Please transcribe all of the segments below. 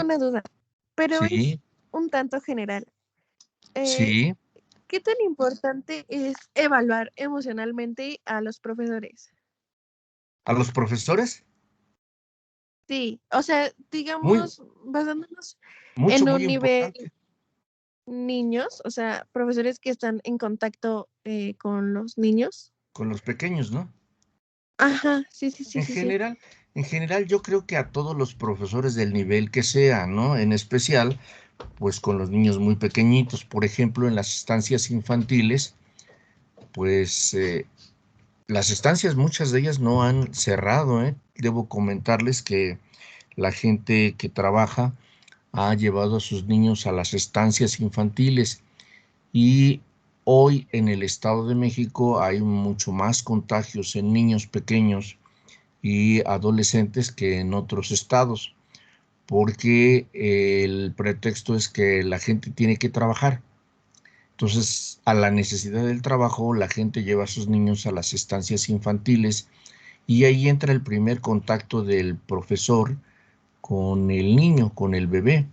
una duda, pero es Sí, un tanto general. Eh, sí. ¿Qué tan importante es evaluar emocionalmente a los profesores? ¿A los profesores? Sí, o sea, Muy, digamos, basándonos mucho, en muy un nivel importante. niños, o sea, profesores que están en contacto con los niños. Con los pequeños, ¿no? Ajá, sí, sí, sí, En sí, sí. general, en general yo creo que a todos los profesores del nivel que sea, ¿no? En especial, pues con los niños muy pequeñitos, por ejemplo, en las estancias infantiles, pues las estancias, muchas de ellas no han cerrado, ¿eh? Debo comentarles que la gente que trabaja ha llevado a sus niños a las estancias infantiles y hoy en el Estado de México hay mucho más contagios en niños pequeños y adolescentes que en otros estados, porque el pretexto es que la gente tiene que trabajar. Entonces, a la necesidad del trabajo, la gente lleva a sus niños a las estancias infantiles y ahí entra el primer contacto del profesor con el niño, con el bebé.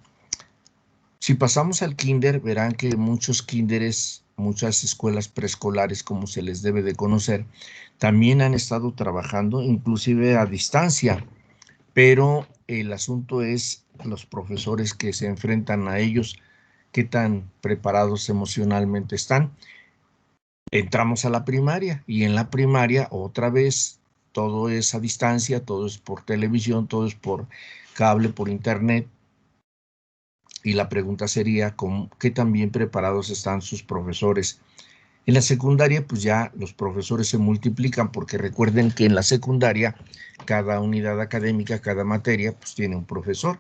Si pasamos al kinder, verán que muchos kinderes, muchas escuelas preescolares, como se les debe de conocer, también han estado trabajando, inclusive a distancia, pero el asunto es los profesores que se enfrentan a ellos, qué tan preparados emocionalmente están. Entramos a la primaria y en la primaria otra vez todo es a distancia, todo es por televisión, todo es por cable, por internet. Y la pregunta sería, ¿qué tan bien preparados están sus profesores? En la secundaria, pues ya los profesores se multiplican porque recuerden que en la secundaria cada unidad académica, cada materia, pues tiene un profesor.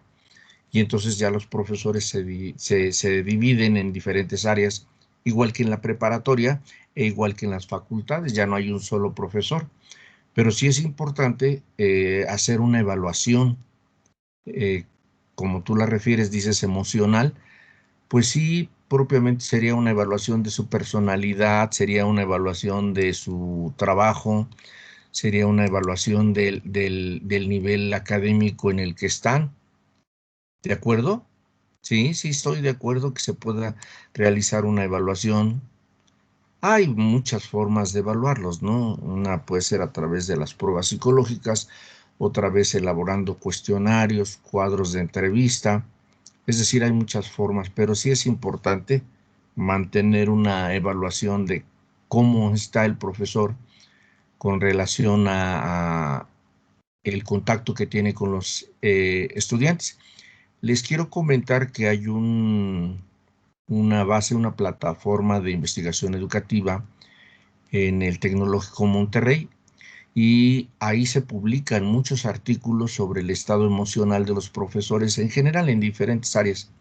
Y entonces ya los profesores se dividen en diferentes áreas, igual que en la preparatoria e igual que en las facultades, ya no hay un solo profesor. Pero sí es importante hacer una evaluación, eh, como tú la refieres, dices emocional, pues sí, propiamente sería una evaluación de su personalidad, sería una evaluación de su trabajo, sería una evaluación del nivel académico en el que están. ¿De acuerdo? Sí, sí, estoy de acuerdo que se pueda realizar una evaluación. Hay muchas formas de evaluarlos, ¿no? Una puede ser a través de las pruebas psicológicas, otra vez elaborando cuestionarios, cuadros de entrevista. Es decir, hay muchas formas, pero sí es importante mantener una evaluación de cómo está el profesor con relación a el contacto que tiene con los estudiantes. Les quiero comentar que hay una base, una plataforma de investigación educativa en el Tecnológico Monterrey y ahí se publican muchos artículos sobre el estado emocional de los profesores en general en diferentes áreas,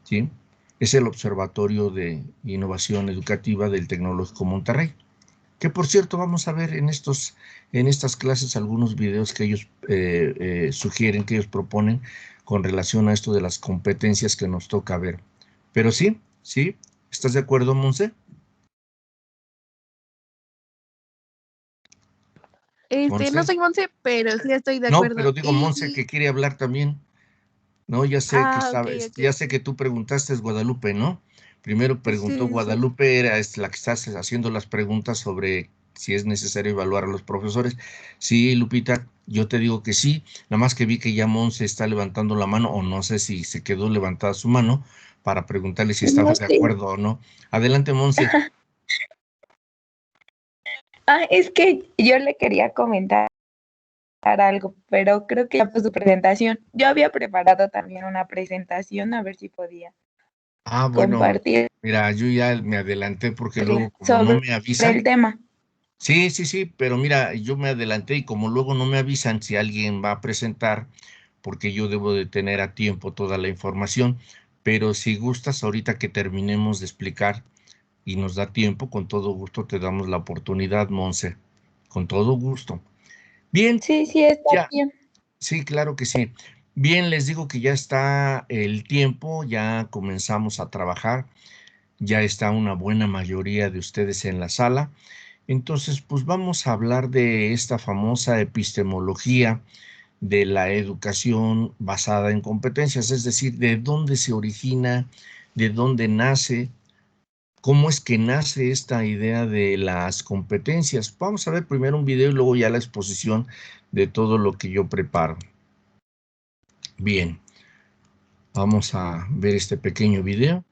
¿sí? Es el Observatorio de Innovación Educativa del Tecnológico Monterrey. Que por cierto, vamos a ver en estas clases algunos videos que ellos sugieren, que ellos proponen con relación a esto de las competencias que nos toca ver. Pero sí, sí, ¿estás de acuerdo, Monse? No Monse. soy Monse, pero sí estoy de No, acuerdo. pero digo Monse que quiere hablar también. No, ya sé que Ok, sabes, ok. ya sé que tú preguntaste es Guadalupe, ¿no? Primero Sí, preguntó sí, sí. Guadalupe, era la que estás haciendo las preguntas sobre si es necesario evaluar a los profesores. Sí, Lupita, yo te digo que sí, nada más que vi que ya Monse está levantando la mano, o no sé si se quedó levantada su mano para preguntarle si estaba No de sé. acuerdo o no. Adelante, Monse. Es que yo le quería comentar algo, pero creo que ya fue su presentación. Yo había preparado también una presentación, a ver si podía Ah, bueno, compartirla mira, yo ya me adelanté porque luego como no sobre me el avisan. tema. Sí, sí, sí, pero mira, yo me adelanté y como luego no me avisan si alguien va a presentar, porque yo debo de tener a tiempo toda la información, pero si gustas, ahorita que terminemos de explicar y nos da tiempo, con todo gusto te damos la oportunidad, Monse, con todo gusto. Bien, Sí, sí, está ya, bien. sí, claro que sí. Bien, les digo que ya está el tiempo, ya comenzamos a trabajar, ya está una buena mayoría de ustedes en la sala. Entonces, pues vamos a hablar de esta famosa epistemología de la educación basada en competencias, es decir, de dónde se origina, de dónde nace, cómo es que nace esta idea de las competencias. Vamos a ver primero un video y luego ya la exposición de todo lo que yo preparo. Bien, vamos a ver este pequeño video.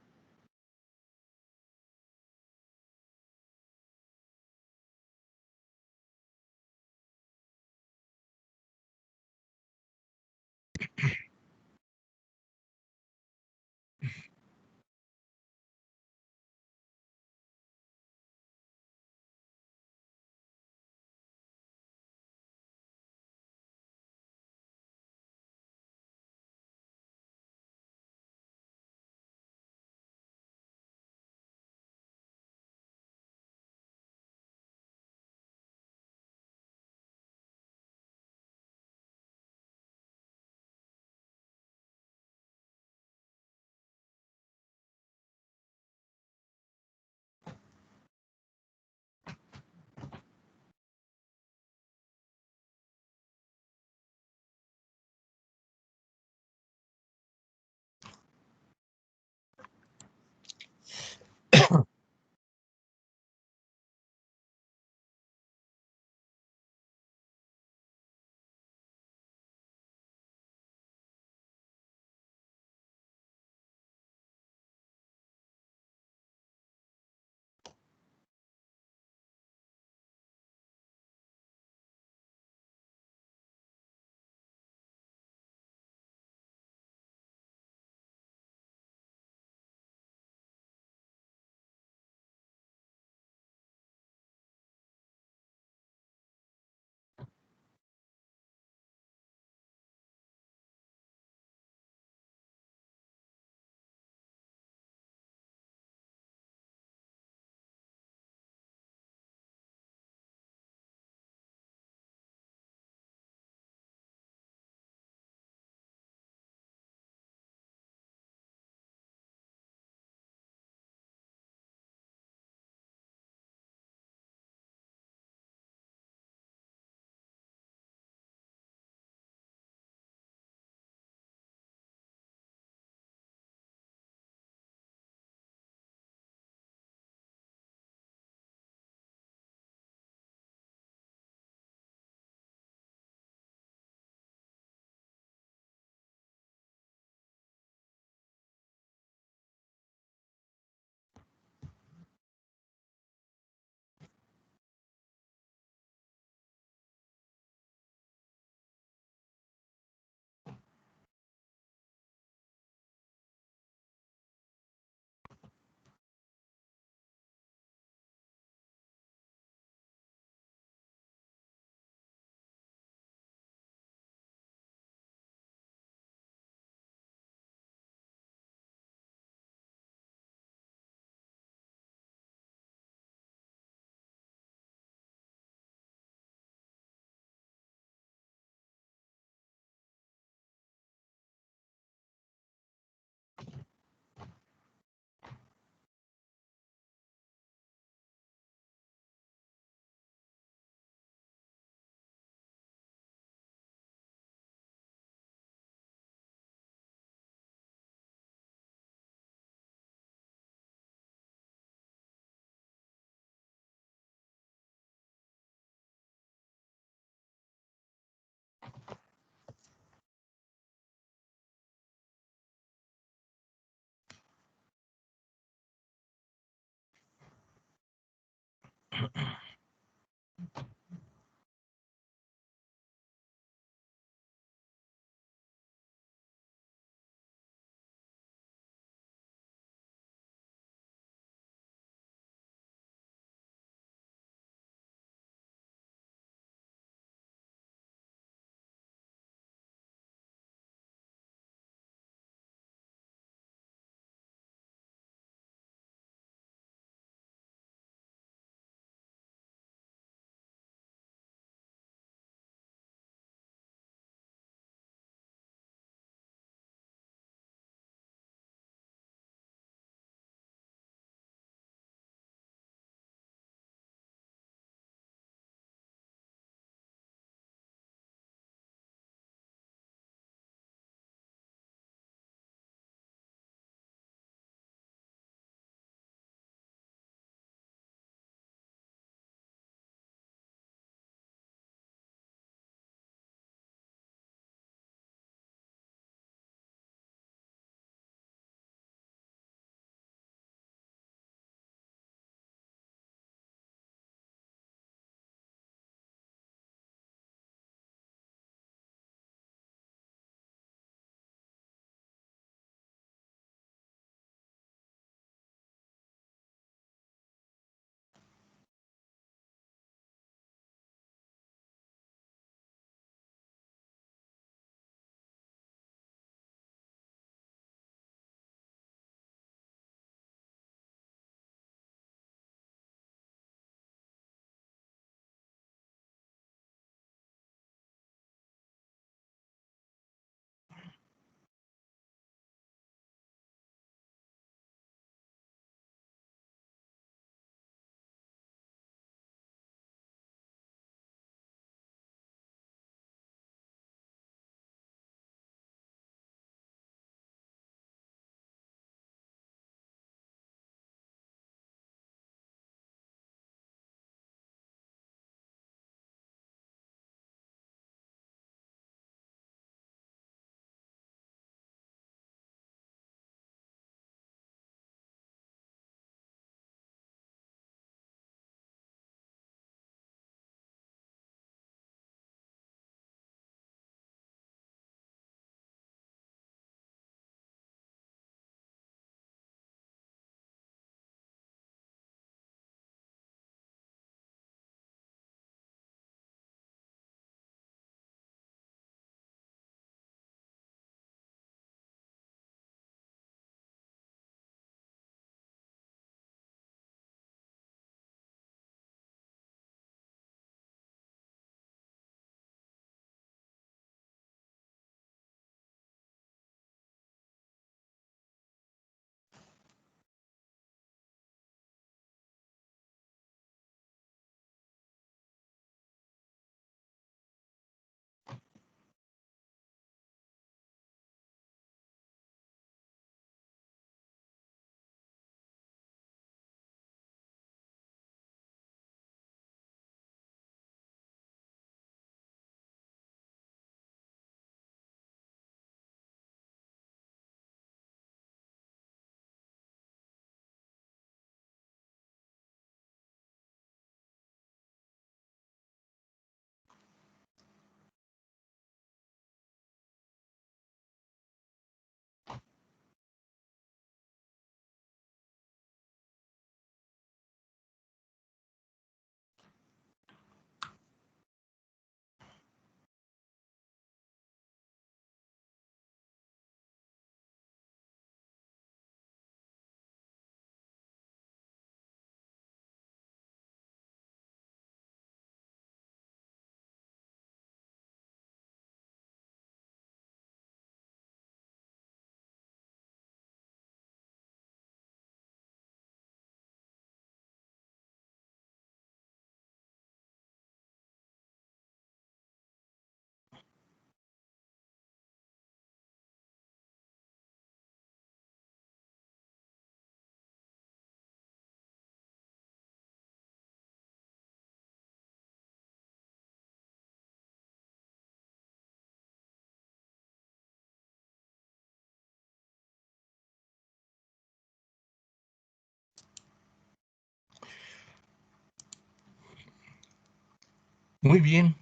Muy bien,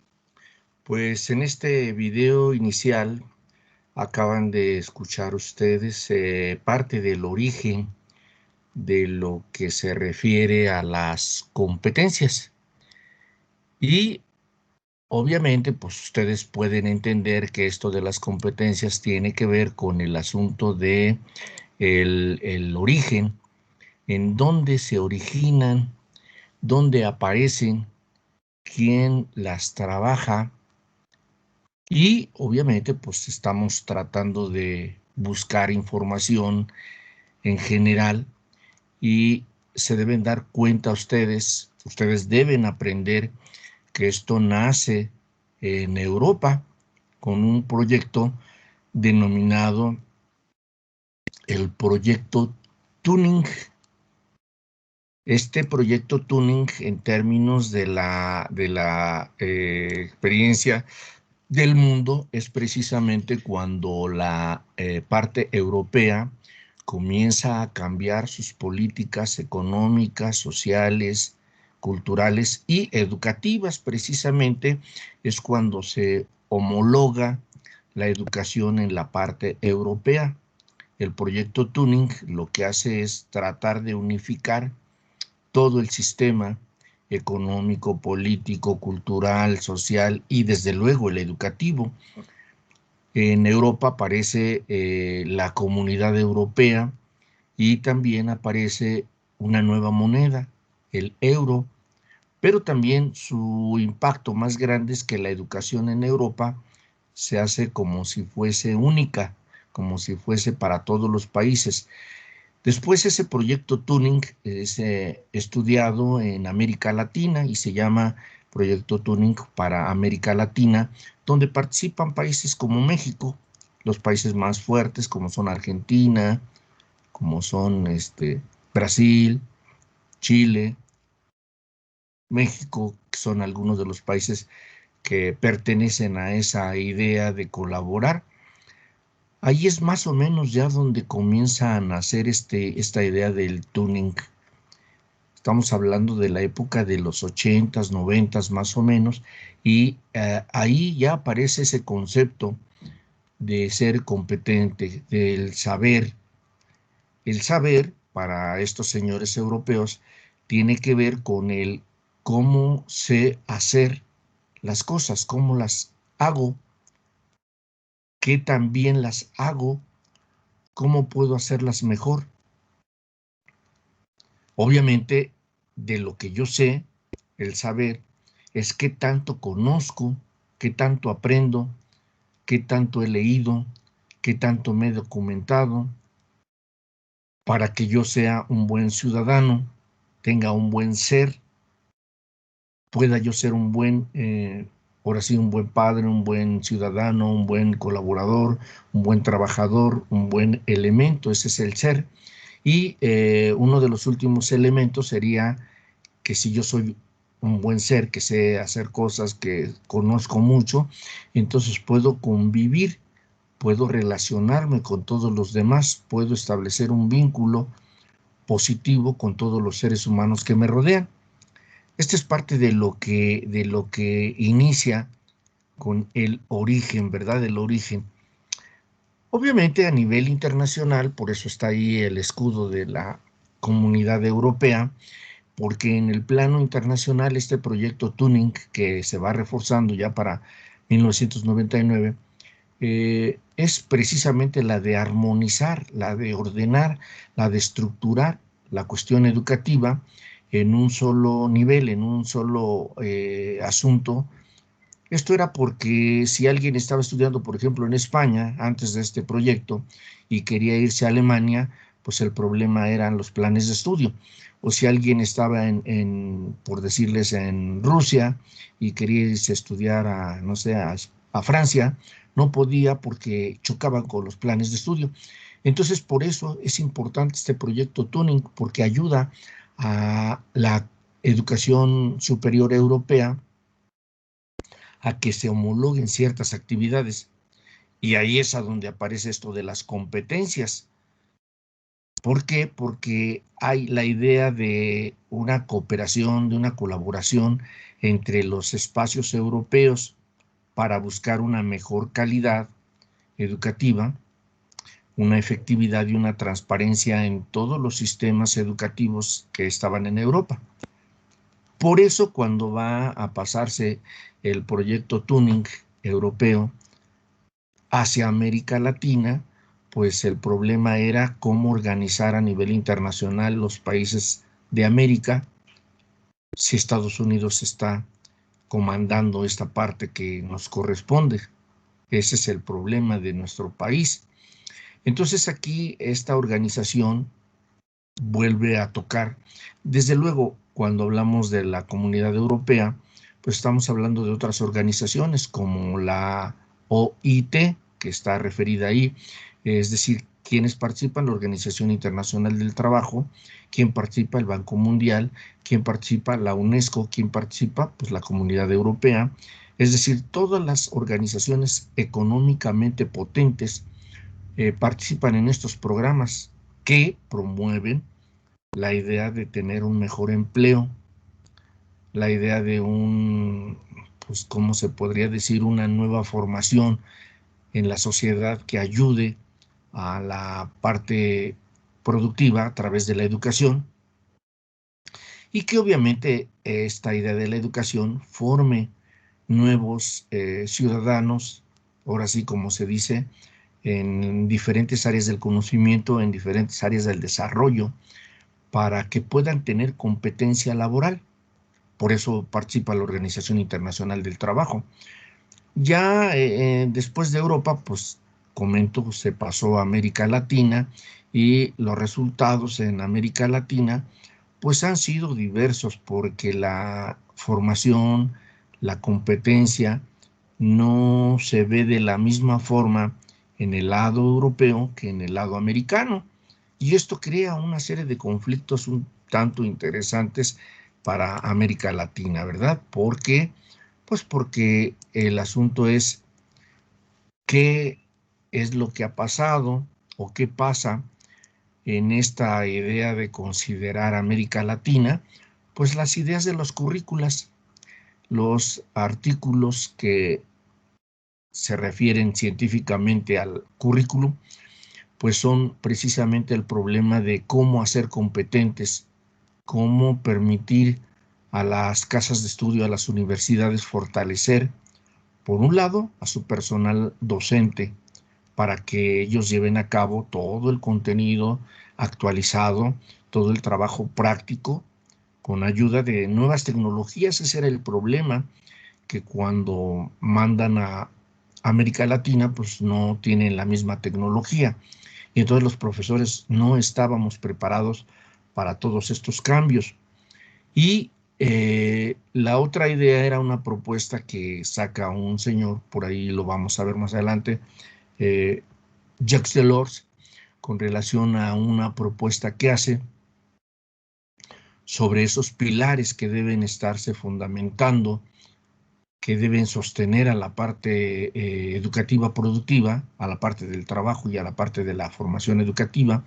pues en este video inicial acaban de escuchar ustedes parte del origen de lo que se refiere a las competencias. Y obviamente, pues ustedes pueden entender que esto de las competencias tiene que ver con el asunto de el origen, en dónde se originan, dónde aparecen, quién las trabaja. Y obviamente, pues estamos tratando de buscar información en general y se deben dar cuenta ustedes deben aprender que esto nace en Europa con un proyecto denominado el proyecto Tuning. Este proyecto Tuning, en términos de la experiencia del mundo, es precisamente cuando la parte europea comienza a cambiar sus políticas económicas, sociales, culturales y educativas. Precisamente es cuando se homologa la educación en la parte europea. El proyecto Tuning lo que hace es tratar de unificar todo el sistema económico, político, cultural, social y desde luego el educativo. En Europa aparece la Comunidad Europea y también aparece una nueva moneda, el euro, pero también su impacto más grande es que la educación en Europa se hace como si fuese única, como si fuese para todos los países. Después ese proyecto Tuning es estudiado en América Latina y se llama Proyecto Tuning para América Latina, donde participan países como México, los países más fuertes como son Argentina, como son Brasil, Chile, México, que son algunos de los países que pertenecen a esa idea de colaborar. Ahí es más o menos ya donde comienza a nacer esta idea del tuning. Estamos hablando de la época de los 80s, 90s más o menos, y ahí ya aparece ese concepto de ser competente, del saber. El saber, para estos señores europeos, tiene que ver con el cómo sé hacer las cosas, cómo las hago, qué tan bien las hago, cómo puedo hacerlas mejor. Obviamente, de lo que yo sé, el saber, es qué tanto conozco, qué tanto aprendo, qué tanto he leído, qué tanto me he documentado, para que yo sea un buen ciudadano, tenga un buen ser, pueda yo ser un buen, ahora sí, un buen padre, un buen ciudadano, un buen colaborador, un buen trabajador, un buen elemento, ese es el ser. Y uno de los últimos elementos sería que si yo soy un buen ser, que sé hacer cosas, que conozco mucho, entonces puedo convivir, puedo relacionarme con todos los demás, puedo establecer un vínculo positivo con todos los seres humanos que me rodean. Esta es parte de lo que inicia con el origen, ¿verdad? El origen. Obviamente a nivel internacional, por eso está ahí el escudo de la Comunidad Europea, porque en el plano internacional este proyecto Tuning, que se va reforzando ya para 1999, es precisamente la de armonizar, la de ordenar, la de estructurar la cuestión educativa en un solo nivel, en un solo asunto. Esto era porque si alguien estaba estudiando, por ejemplo, en España, antes de este proyecto, y quería irse a Alemania, pues el problema eran los planes de estudio. O si alguien estaba por decirles, en Rusia y quería irse a estudiar no sé, a Francia, no podía porque chocaban con los planes de estudio. Entonces, por eso es importante este proyecto Tuning, porque ayuda a la educación superior europea a que se homologuen ciertas actividades. Y ahí es a donde aparece esto de las competencias. ¿Por qué? Porque hay la idea de una cooperación, de una colaboración entre los espacios europeos para buscar una mejor calidad educativa, una efectividad y una transparencia en todos los sistemas educativos que estaban en Europa. Por eso, cuando va a pasarse el proyecto Turing europeo hacia América Latina, pues el problema era cómo organizar a nivel internacional los países de América si Estados Unidos está comandando esta parte que nos corresponde. Ese es el problema de nuestro país. Entonces aquí esta organización vuelve a tocar. Desde luego, cuando hablamos de la Comunidad Europea, pues estamos hablando de otras organizaciones como la OIT, que está referida ahí, es decir, quienes participan, la Organización Internacional del Trabajo, quien participa el Banco Mundial, quien participa la UNESCO, quien participa pues la Comunidad Europea, es decir, todas las organizaciones económicamente potentes participan en estos programas que promueven la idea de tener un mejor empleo, la idea de pues, ¿cómo se podría decir? Una nueva formación en la sociedad que ayude a la parte productiva a través de la educación y que obviamente esta idea de la educación forme nuevos ciudadanos, ahora sí como se dice, en diferentes áreas del conocimiento, en diferentes áreas del desarrollo, para que puedan tener competencia laboral. Por eso participa la Organización Internacional del Trabajo. Ya después de Europa, pues comento, se pasó a América Latina y los resultados en América Latina pues han sido diversos porque la formación, la competencia no se ve de la misma forma en el lado europeo que en el lado americano. Y esto crea una serie de conflictos un tanto interesantes para América Latina, ¿verdad? ¿Por qué? Pues porque el asunto es qué es lo que ha pasado o qué pasa en esta idea de considerar América Latina, pues las ideas de los currículas, los artículos que se refieren científicamente al currículo, pues son precisamente el problema de cómo hacer competentes, cómo permitir a las casas de estudio, a las universidades fortalecer, por un lado, a su personal docente, para que ellos lleven a cabo todo el contenido actualizado, todo el trabajo práctico, con ayuda de nuevas tecnologías. Ese era el problema, que cuando mandan a América Latina, pues no tienen la misma tecnología. Y entonces los profesores no estábamos preparados para todos estos cambios. Y la otra idea era una propuesta que saca un señor, por ahí lo vamos a ver más adelante, Jacques Delors, con relación a una propuesta que hace sobre esos pilares que deben estarse fundamentando, que deben sostener a la parte educativa productiva, a la parte del trabajo y a la parte de la formación educativa,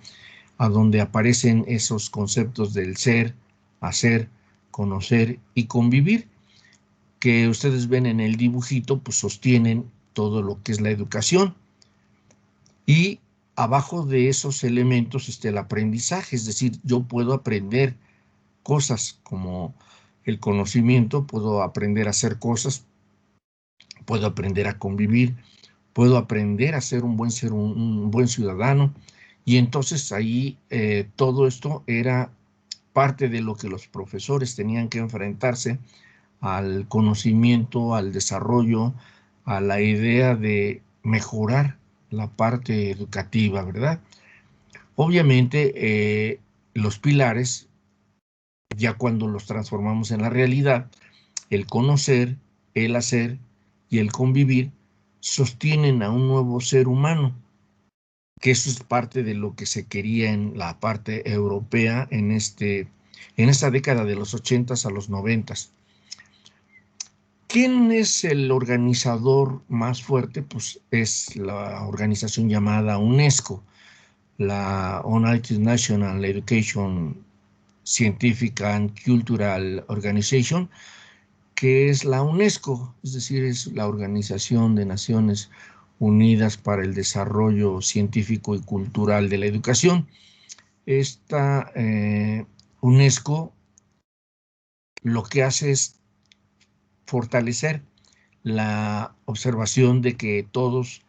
a donde aparecen esos conceptos del ser, hacer, conocer y convivir, que ustedes ven en el dibujito, pues sostienen todo lo que es la educación. Y abajo de esos elementos está el aprendizaje, es decir, yo puedo aprender cosas como el conocimiento, puedo aprender a hacer cosas, puedo aprender a convivir, puedo aprender a ser un buen ciudadano. Y entonces ahí todo esto era parte de lo que los profesores tenían que enfrentarse al conocimiento, al desarrollo, a la idea de mejorar la parte educativa, ¿verdad? Obviamente, los pilares, ya cuando los transformamos en la realidad, el conocer, el hacer y el convivir, sostienen a un nuevo ser humano, que eso es parte de lo que se quería en la parte europea en esta década de los 80s a los 90s. ¿Quién es el organizador más fuerte? Pues es la organización llamada UNESCO, la United National Education Scientific and Cultural Organization, que es la UNESCO, es decir, es la Organización de Naciones Unidas para el Desarrollo Científico y Cultural de la Educación. Esta UNESCO lo que hace es fortalecer la observación de que todos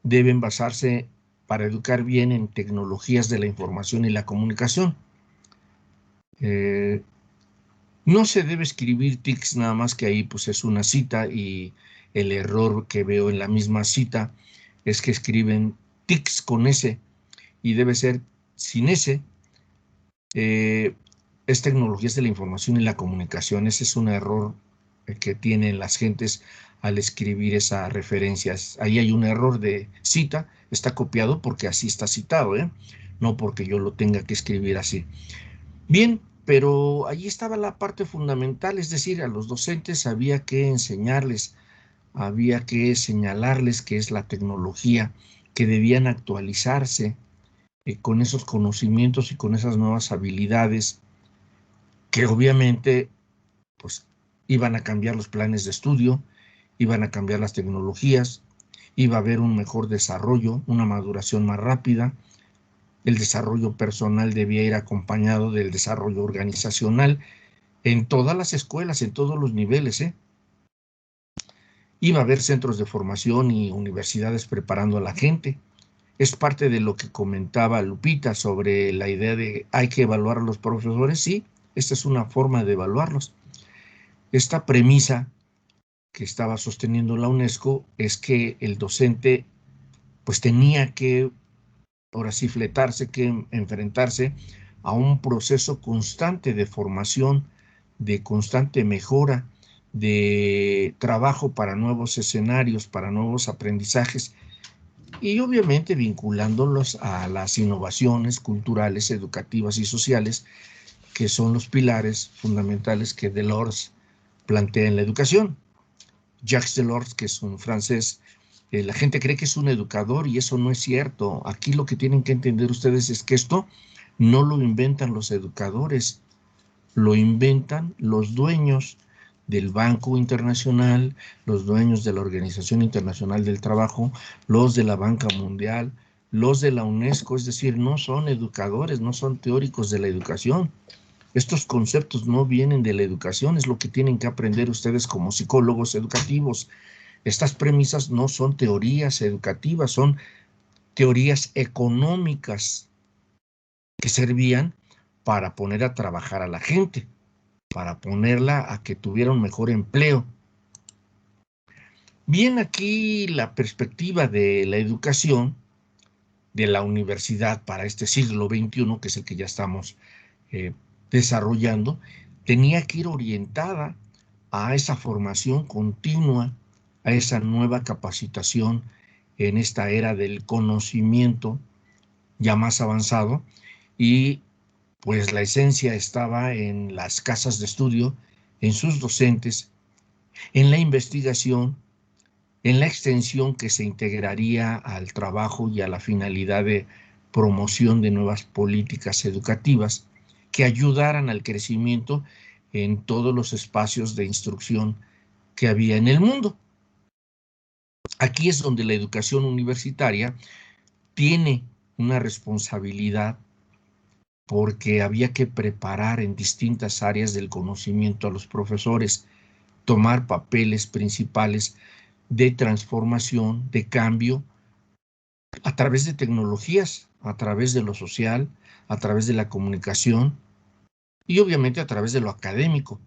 deben basarse para educar bien en tecnologías de la información y la comunicación. No se debe escribir TICS nada más, que ahí pues es una cita, y el error que veo en la misma cita es que escriben TICS con S y debe ser sin S. Es tecnologías de la información y la comunicación. Ese es un error que tienen las gentes al escribir esas referencias. Ahí hay un error de cita, está copiado porque así está citado, no porque yo lo tenga que escribir así. Bien, pero allí estaba la parte fundamental, es decir, a los docentes había que enseñarles, había que señalarles qué es la tecnología, que debían actualizarse con esos conocimientos y con esas nuevas habilidades, que obviamente pues iban a cambiar los planes de estudio, iban a cambiar las tecnologías, iba a haber un mejor desarrollo, una maduración más rápida. El desarrollo personal debía ir acompañado del desarrollo organizacional en todas las escuelas, en todos los niveles. Iba a haber centros de formación y universidades preparando a la gente. Es parte de lo que comentaba Lupita sobre la idea de hay que evaluar a los profesores. Sí, esta es una forma de evaluarlos. Esta premisa que estaba sosteniendo la UNESCO es que el docente pues tenía que, ahora sí, fletarse, que enfrentarse a un proceso constante de formación, de constante mejora, de trabajo para nuevos escenarios, para nuevos aprendizajes, y obviamente vinculándolos a las innovaciones culturales, educativas y sociales, que son los pilares fundamentales que Delors plantea en la educación. Jacques Delors, que es un francés, la gente cree que es un educador y eso no es cierto. Aquí lo que tienen que entender ustedes es que esto no lo inventan los educadores, lo inventan los dueños del Banco Internacional, los dueños de la Organización Internacional del Trabajo, los de la Banca Mundial, los de la UNESCO, es decir, no son educadores, no son teóricos de la educación. Estos conceptos no vienen de la educación, es lo que tienen que aprender ustedes como psicólogos educativos. Estas premisas no son teorías educativas, son teorías económicas que servían para poner a trabajar a la gente, para ponerla a que tuviera un mejor empleo. Bien, aquí la perspectiva de la educación, de la universidad para este siglo XXI, que es el que ya estamos desarrollando, tenía que ir orientada a esa formación continua, a esa nueva capacitación en esta era del conocimiento ya más avanzado, y pues la esencia estaba en las casas de estudio, en sus docentes, en la investigación, en la extensión que se integraría al trabajo y a la finalidad de promoción de nuevas políticas educativas que ayudaran al crecimiento en todos los espacios de instrucción que había en el mundo. Aquí es donde la educación universitaria tiene una responsabilidad, porque había que preparar en distintas áreas del conocimiento a los profesores, tomar papeles principales de transformación, de cambio, a través de tecnologías, a través de lo social, a través de la comunicación y obviamente a través de lo académico.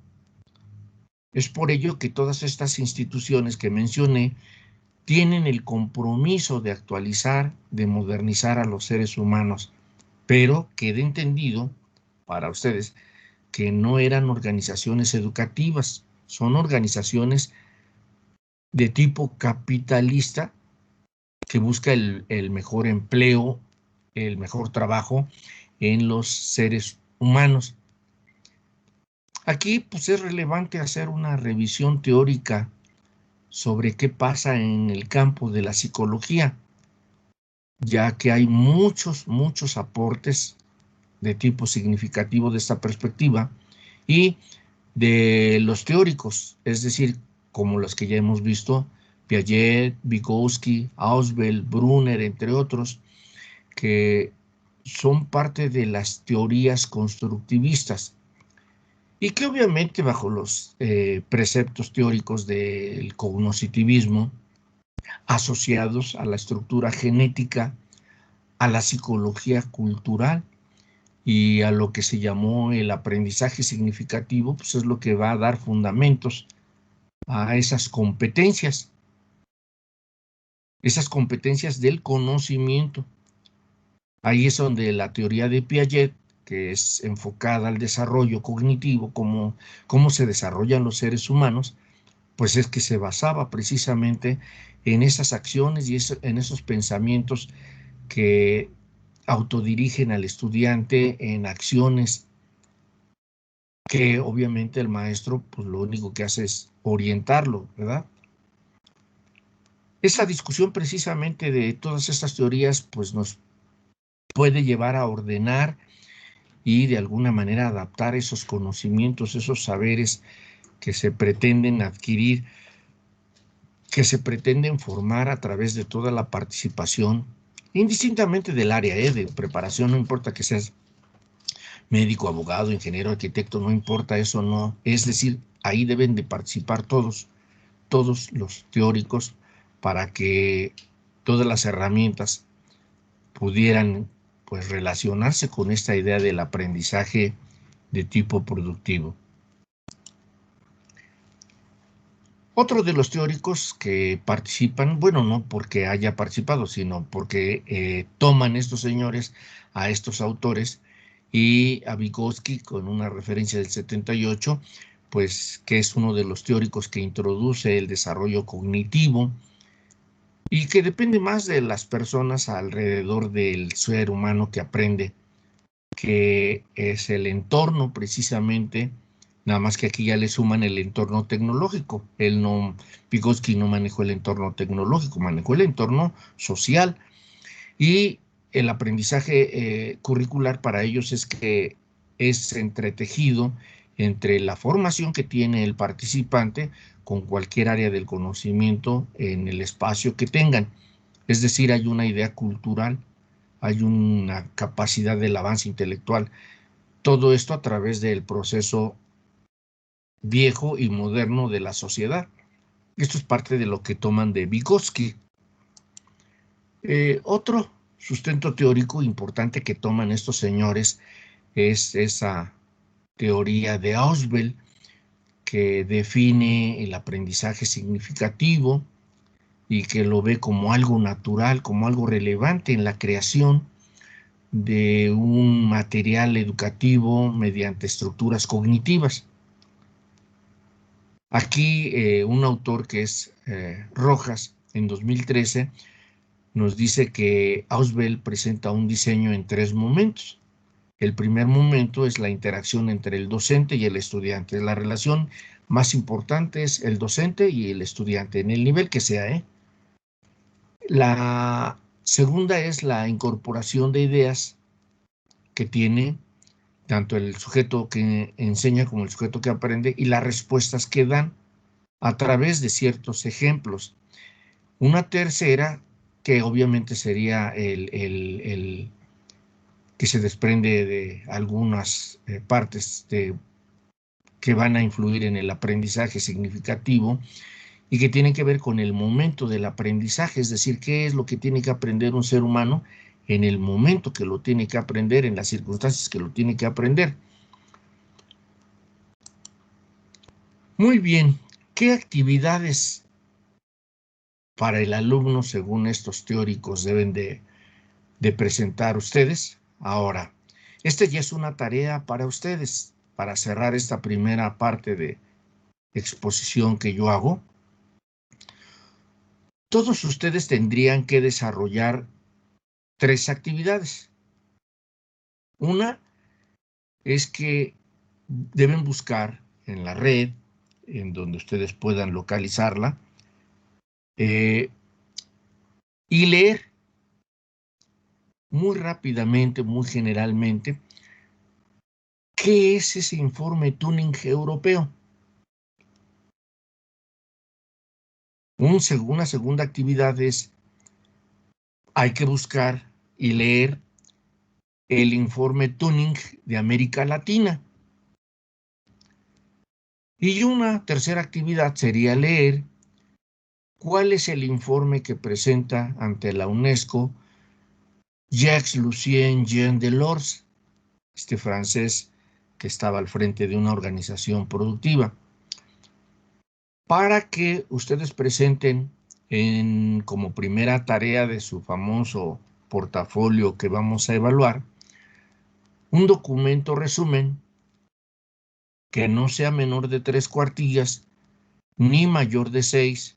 Es por ello que todas estas instituciones que mencioné tienen el compromiso de actualizar, de modernizar a los seres humanos, pero quede entendido para ustedes que no eran organizaciones educativas, son organizaciones de tipo capitalista que busca el mejor empleo, el mejor trabajo en los seres humanos. Aquí pues es relevante hacer una revisión teórica sobre qué pasa en el campo de la psicología, ya que hay muchos aportes de tipo significativo de esta perspectiva, y de los teóricos, es decir, como los que ya hemos visto, Piaget, Vygotsky, Ausubel, Brunner, entre otros, que son parte de las teorías constructivistas y que obviamente bajo los preceptos teóricos del cognoscitivismo asociados a la estructura genética, a la psicología cultural y a lo que se llamó el aprendizaje significativo, pues es lo que va a dar fundamentos a esas competencias del conocimiento. Ahí es donde la teoría de Piaget, que es enfocada al desarrollo cognitivo, cómo se desarrollan los seres humanos, pues es que se basaba precisamente en esas acciones y en esos pensamientos que autodirigen al estudiante en acciones que obviamente el maestro pues lo único que hace es orientarlo, ¿verdad? Esa discusión precisamente de todas estas teorías pues nos puede llevar a ordenar y de alguna manera adaptar esos conocimientos, esos saberes que se pretenden adquirir, que se pretenden formar a través de toda la participación, indistintamente del área de preparación, no importa que seas médico, abogado, ingeniero, arquitecto, no importa eso, no, es decir, ahí deben de participar todos los teóricos para que todas las herramientas pudieran pues relacionarse con esta idea del aprendizaje de tipo productivo. Otro de los teóricos que participan, bueno, no porque haya participado, sino porque toman estos señores a estos autores y a Vygotsky con una referencia del 78, pues que es uno de los teóricos que introduce el desarrollo cognitivo y que depende más de las personas alrededor del ser humano que aprende, que es el entorno precisamente, nada más que aquí ya le suman el entorno tecnológico. Vygotsky no manejó el entorno tecnológico, manejó el entorno social y el aprendizaje curricular para ellos es que es entretejido entre la formación que tiene el participante con cualquier área del conocimiento en el espacio que tengan. Es decir, hay una idea cultural, hay una capacidad del avance intelectual. Todo esto a través del proceso viejo y moderno de la sociedad. Esto es parte de lo que toman de Vygotsky. Otro sustento teórico importante que toman estos señores es esa teoría de Ausubel que define el aprendizaje significativo y que lo ve como algo natural, como algo relevante en la creación de un material educativo mediante estructuras cognitivas. Aquí un autor que es Rojas, en 2013, nos dice que Ausubel presenta un diseño en 3 momentos. El primer momento es la interacción entre el docente y el estudiante. La relación más importante es el docente y el estudiante, en el nivel que sea. La segunda es la incorporación de ideas que tiene tanto el sujeto que enseña como el sujeto que aprende y las respuestas que dan a través de ciertos ejemplos. Una tercera, que obviamente sería el que se desprende de algunas partes que van a influir en el aprendizaje significativo y que tienen que ver con el momento del aprendizaje, es decir, qué es lo que tiene que aprender un ser humano en el momento que lo tiene que aprender, en las circunstancias que lo tiene que aprender. Muy bien, ¿qué actividades para el alumno, según estos teóricos, deben de presentar ustedes? Ahora, esta ya es una tarea para ustedes, para cerrar esta primera parte de exposición que yo hago. Todos ustedes tendrían que desarrollar 3 actividades. Una es que deben buscar en la red, en donde ustedes puedan localizarla, y leer muy rápidamente, muy generalmente, ¿qué es ese informe Turing europeo? Una segunda actividad es, hay que buscar y leer el informe Tuning de América Latina. Y una tercera actividad sería leer cuál es el informe que presenta ante la UNESCO Jacques-Lucien Jean Delors, este francés que estaba al frente de una organización productiva, para que ustedes presenten como primera tarea de su famoso portafolio que vamos a evaluar, un documento resumen que no sea menor de 3 cuartillas ni mayor de 6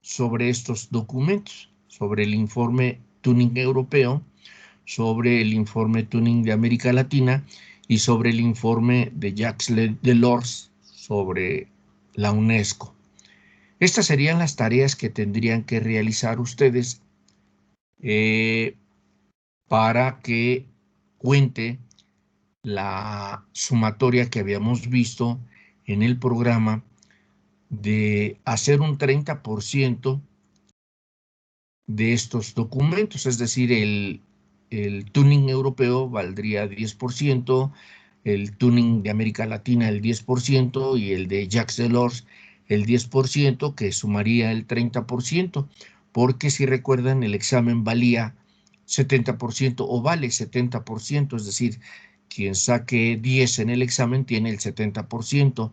sobre estos documentos, sobre el informe Tuning europeo, sobre el informe Tuning de América Latina y sobre el informe de Jacques Delors sobre la UNESCO. Estas serían las tareas que tendrían que realizar ustedes para que cuente la sumatoria que habíamos visto en el programa de hacer un 30% de estos documentos, es decir, el tuning europeo valdría 10%, el tuning de América Latina el 10% y el de Jacques Delors el 10%, que sumaría el 30%, porque si recuerdan el examen valía 70% o vale 70%, es decir, quien saque 10 en el examen tiene el 70%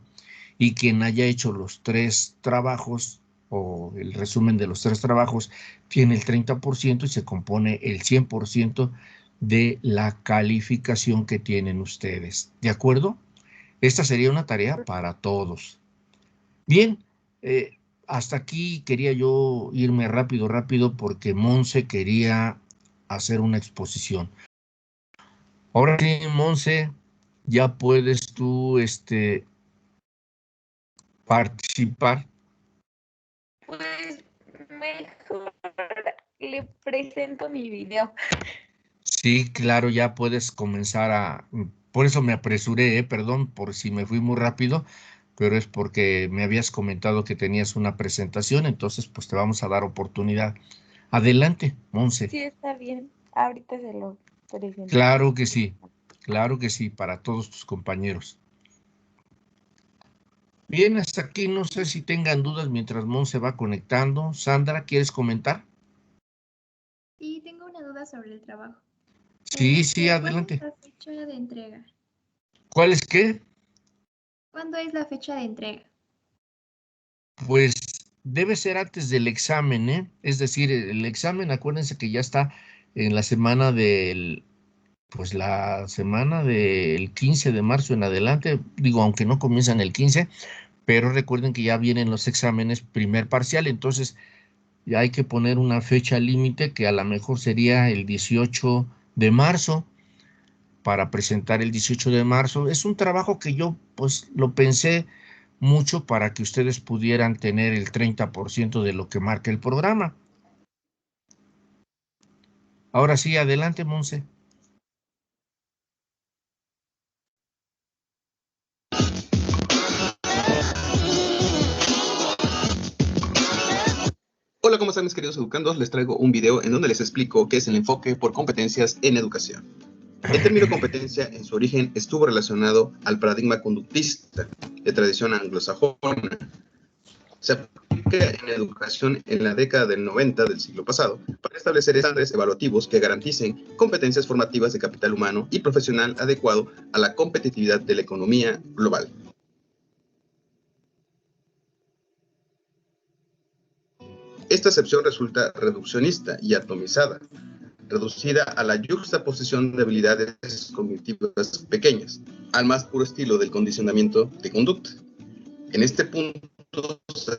y quien haya hecho los 3 trabajos o el resumen de los 3 trabajos tiene el 30% y se compone el 100% de la calificación que tienen ustedes. ¿De acuerdo? Esta sería una tarea para todos. Bien, hasta aquí quería yo irme rápido porque Monse quería hacer una exposición. Ahora sí, Monse, ya puedes tú participar. Pues mejor le presento mi video. Sí, claro, ya puedes comenzar por eso me apresuré, perdón por si me fui muy rápido, pero es porque me habías comentado que tenías una presentación, entonces pues te vamos a dar oportunidad. Adelante, Monse. Sí, está bien. Ahorita se lo presento. Claro que sí, para todos tus compañeros. Bien, hasta aquí no sé si tengan dudas mientras Monse va conectando. Sandra, ¿quieres comentar? Sí, tengo una duda sobre el trabajo. Sí, ¿Cuándo es adelante. la fecha de entrega? ¿Cuál es qué? ¿Cuándo es la fecha de entrega? Pues debe ser antes del examen, ¿eh? Es decir, el examen, acuérdense que ya está en la semana pues la semana del 15 de marzo en adelante, digo, aunque no comienzan el 15, pero recuerden que ya vienen los exámenes primer parcial, entonces ya hay que poner una fecha límite que a lo mejor sería el 18 de marzo para presentar el 18 de marzo. Es un trabajo que yo pues lo pensé mucho para que ustedes pudieran tener el 30% de lo que marca el programa. Ahora sí, adelante, Monse. Hola, ¿cómo están mis queridos educandos? Les traigo un video en donde les explico qué es el enfoque por competencias en educación. El término competencia en su origen estuvo relacionado al paradigma conductista de tradición anglosajona. Se aplica en educación en la década del 90 del siglo pasado para establecer estándares evaluativos que garanticen competencias formativas de capital humano y profesional adecuado a la competitividad de la economía global. Esta acepción resulta reduccionista y atomizada, reducida a la yuxtaposición de habilidades cognitivas pequeñas, al más puro estilo del condicionamiento de conducta. En este punto se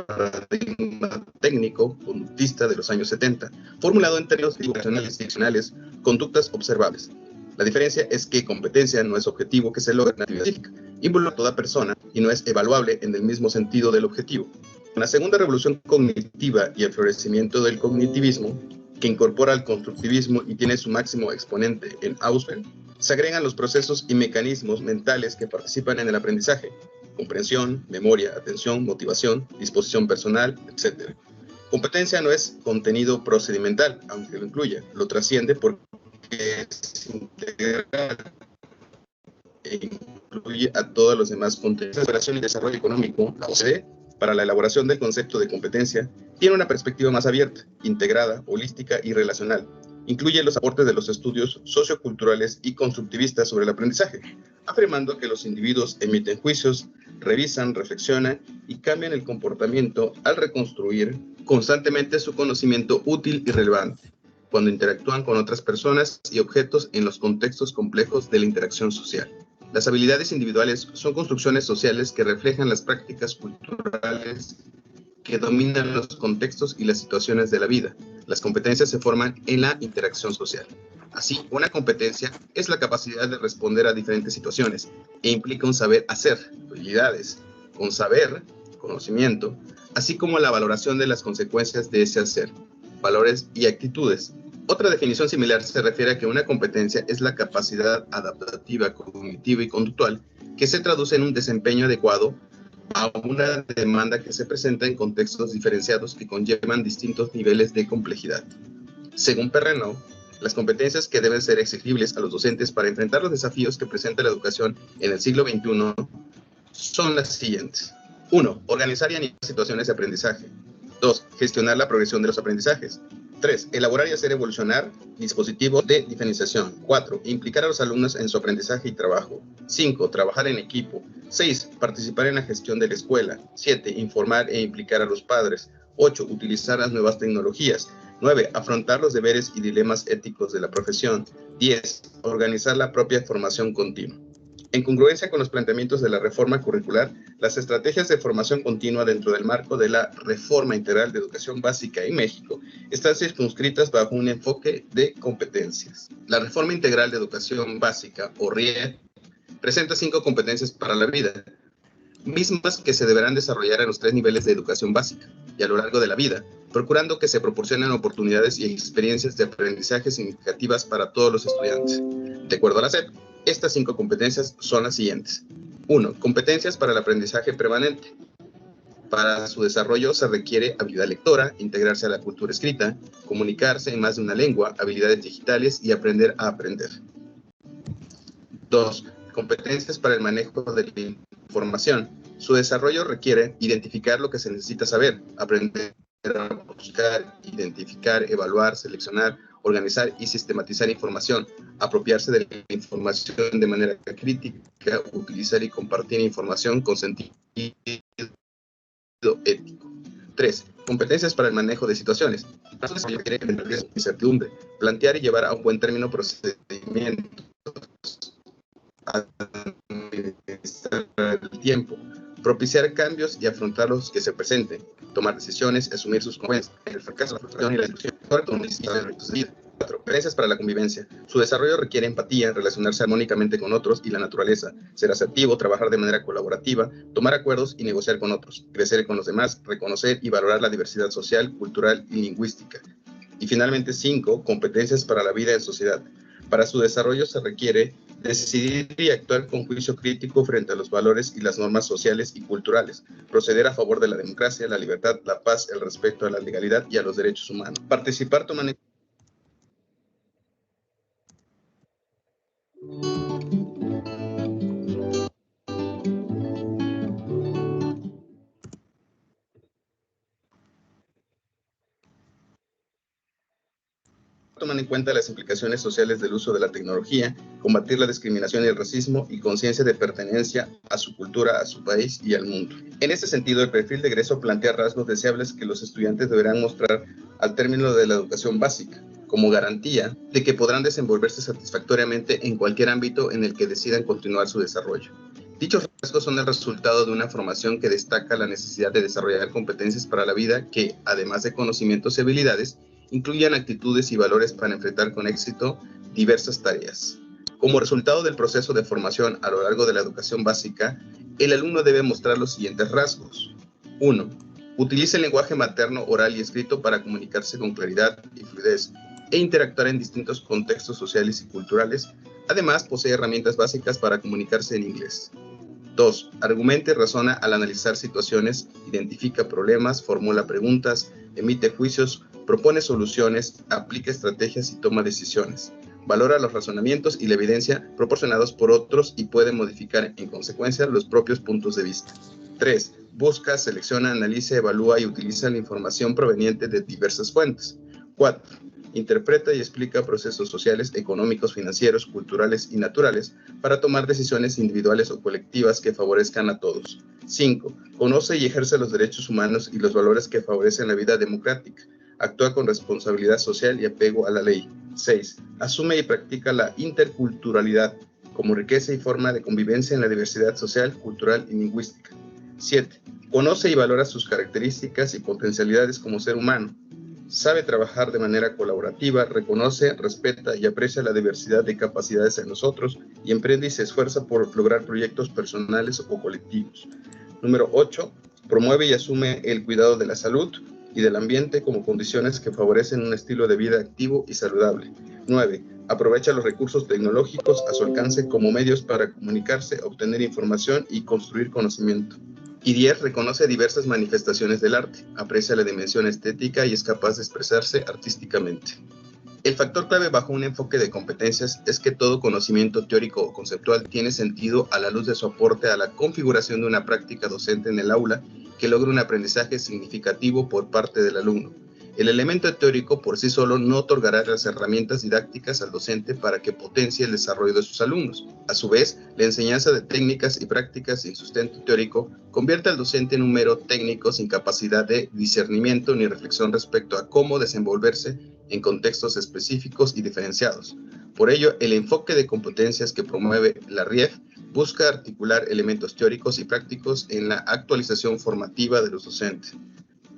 paradigma técnico conductista de los años 70, formulado en términos racionales y diccionales, conductas observables. La diferencia es que competencia no es objetivo que se logra en la actividad científica, involucra a toda persona y no es evaluable en el mismo sentido del objetivo. Con la segunda revolución cognitiva y el florecimiento del cognitivismo, que incorpora el constructivismo y tiene su máximo exponente en Ausubel, se agregan los procesos y mecanismos mentales que participan en el aprendizaje, comprensión, memoria, atención, motivación, disposición personal, etc. Competencia no es contenido procedimental, aunque lo incluya, lo trasciende porque es integral e incluye a todos los demás contenidos. La Operación y Desarrollo Económico, la OCDE, para la elaboración del concepto de competencia, tiene una perspectiva más abierta, integrada, holística y relacional. Incluye los aportes de los estudios socioculturales y constructivistas sobre el aprendizaje, afirmando que los individuos emiten juicios, revisan, reflexionan y cambian el comportamiento al reconstruir constantemente su conocimiento útil y relevante, cuando interactúan con otras personas y objetos en los contextos complejos de la interacción social. Las habilidades individuales son construcciones sociales que reflejan las prácticas culturales que dominan los contextos y las situaciones de la vida. Las competencias se forman en la interacción social. Así, una competencia es la capacidad de responder a diferentes situaciones e implica un saber hacer, habilidades, con saber, conocimiento, así como la valoración de las consecuencias de ese hacer, valores y actitudes. Otra definición similar se refiere a que una competencia es la capacidad adaptativa, cognitiva y conductual que se traduce en un desempeño adecuado a una demanda que se presenta en contextos diferenciados que conllevan distintos niveles de complejidad. Según Perrenot, las competencias que deben ser exigibles a los docentes para enfrentar los desafíos que presenta la educación en el siglo XXI son las siguientes. 1. Organizar y animar situaciones de aprendizaje. 2. Gestionar la progresión de los aprendizajes. 3. Elaborar y hacer evolucionar dispositivos de diferenciación. 4. Implicar a los alumnos en su aprendizaje y trabajo. 5. Trabajar en equipo. 6. Participar en la gestión de la escuela. 7. Informar e implicar a los padres. 8. Utilizar las nuevas tecnologías. 9. Afrontar los deberes y dilemas éticos de la profesión. 10. Organizar la propia formación continua. En congruencia con los planteamientos de la reforma curricular, las estrategias de formación continua dentro del marco de la Reforma Integral de Educación Básica en México están circunscritas bajo un enfoque de competencias. La Reforma Integral de Educación Básica, o RIE, presenta 5 competencias para la vida, mismas que se deberán desarrollar en los 3 niveles de educación básica y a lo largo de la vida, procurando que se proporcionen oportunidades y experiencias de aprendizaje significativas para todos los estudiantes. De acuerdo a la SEP, estas 5 competencias son las siguientes. 1. Competencias para el aprendizaje permanente. Para su desarrollo se requiere habilidad lectora, integrarse a la cultura escrita, comunicarse en más de una lengua, habilidades digitales y aprender a aprender. 2. Competencias para el manejo de la información. Su desarrollo requiere identificar lo que se necesita saber, aprender a buscar, identificar, evaluar, seleccionar, organizar y sistematizar información, apropiarse de la información de manera crítica, utilizar y compartir información con sentido ético. 3. Competencias para el manejo de situaciones. Para su desarrollo requiere entender incertidumbre, plantear y llevar a un buen término procedimientos, administrar el tiempo, propiciar cambios y afrontar los que se presenten, tomar decisiones, asumir sus consecuencias, el fracaso, la frustración y la ilusión, con de vida. 4. Competencias para la convivencia. Su desarrollo requiere empatía, relacionarse armónicamente con otros y la naturaleza, ser asertivo, trabajar de manera colaborativa, tomar acuerdos y negociar con otros, crecer con los demás, reconocer y valorar la diversidad social, cultural y lingüística. Y finalmente 5. Competencias para la vida en sociedad. Para su desarrollo se requiere decidir y actuar con juicio crítico frente a los valores y las normas sociales y culturales, proceder a favor de la democracia, la libertad, la paz, el respeto a la legalidad y a los derechos humanos. Participar tomando toman en cuenta las implicaciones sociales del uso de la tecnología, combatir la discriminación y el racismo y conciencia de pertenencia a su cultura, a su país y al mundo. En este sentido, el perfil de egreso plantea rasgos deseables que los estudiantes deberán mostrar al término de la educación básica, como garantía de que podrán desenvolverse satisfactoriamente en cualquier ámbito en el que decidan continuar su desarrollo. Dichos rasgos son el resultado de una formación que destaca la necesidad de desarrollar competencias para la vida que, además de conocimientos y habilidades, incluyan actitudes y valores para enfrentar con éxito diversas tareas. Como resultado del proceso de formación a lo largo de la educación básica, el alumno debe mostrar los siguientes rasgos. 1. Utiliza el lenguaje materno, oral y escrito para comunicarse con claridad y fluidez e interactuar en distintos contextos sociales y culturales. Además, posee herramientas básicas para comunicarse en inglés. 2. Argumenta y razona al analizar situaciones, identifica problemas, formula preguntas, emite juicios, propone soluciones, aplica estrategias y toma decisiones. Valora los razonamientos y la evidencia proporcionados por otros y puede modificar en consecuencia los propios puntos de vista. 3. Busca, selecciona, analiza, evalúa y utiliza la información proveniente de diversas fuentes. 4. Interpreta y explica procesos sociales, económicos, financieros, culturales y naturales para tomar decisiones individuales o colectivas que favorezcan a todos. 5. Conoce y ejerce los derechos humanos y los valores que favorecen la vida democrática. Actúa con responsabilidad social y apego a la ley. 6. Asume y practica la interculturalidad como riqueza y forma de convivencia en la diversidad social, cultural y lingüística. 7. Conoce y valora sus características y potencialidades como ser humano. Sabe trabajar de manera colaborativa, reconoce, respeta y aprecia la diversidad de capacidades en nosotros y emprende y se esfuerza por lograr proyectos personales o colectivos. Número 8. Promueve y asume el cuidado de la salud y del ambiente como condiciones que favorecen un estilo de vida activo y saludable. 9. Aprovecha los recursos tecnológicos a su alcance como medios para comunicarse, obtener información y construir conocimiento. Y 10. Reconoce diversas manifestaciones del arte, aprecia la dimensión estética y es capaz de expresarse artísticamente. El factor clave bajo un enfoque de competencias es que todo conocimiento teórico o conceptual tiene sentido a la luz de su aporte a la configuración de una práctica docente en el aula que logre un aprendizaje significativo por parte del alumno. El elemento teórico por sí solo no otorgará las herramientas didácticas al docente para que potencie el desarrollo de sus alumnos. A su vez, la enseñanza de técnicas y prácticas sin sustento teórico convierte al docente en un mero técnico sin capacidad de discernimiento ni reflexión respecto a cómo desenvolverse en contextos específicos y diferenciados. Por ello, el enfoque de competencias que promueve la RIEF busca articular elementos teóricos y prácticos en la actualización formativa de los docentes.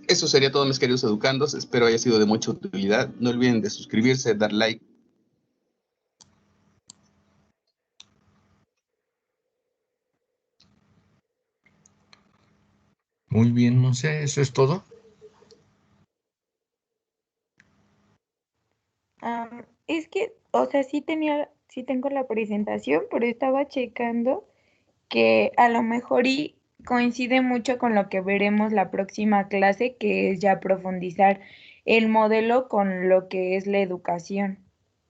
Eso sería todo, mis queridos educandos. Espero haya sido de mucha utilidad. No olviden de suscribirse, dar like. Muy bien, Monse, ¿eso es todo? Es que, o sea, sí tengo la presentación, pero estaba checando que a lo mejor y coincide mucho con lo que veremos la próxima clase, que es ya profundizar el modelo con lo que es la educación.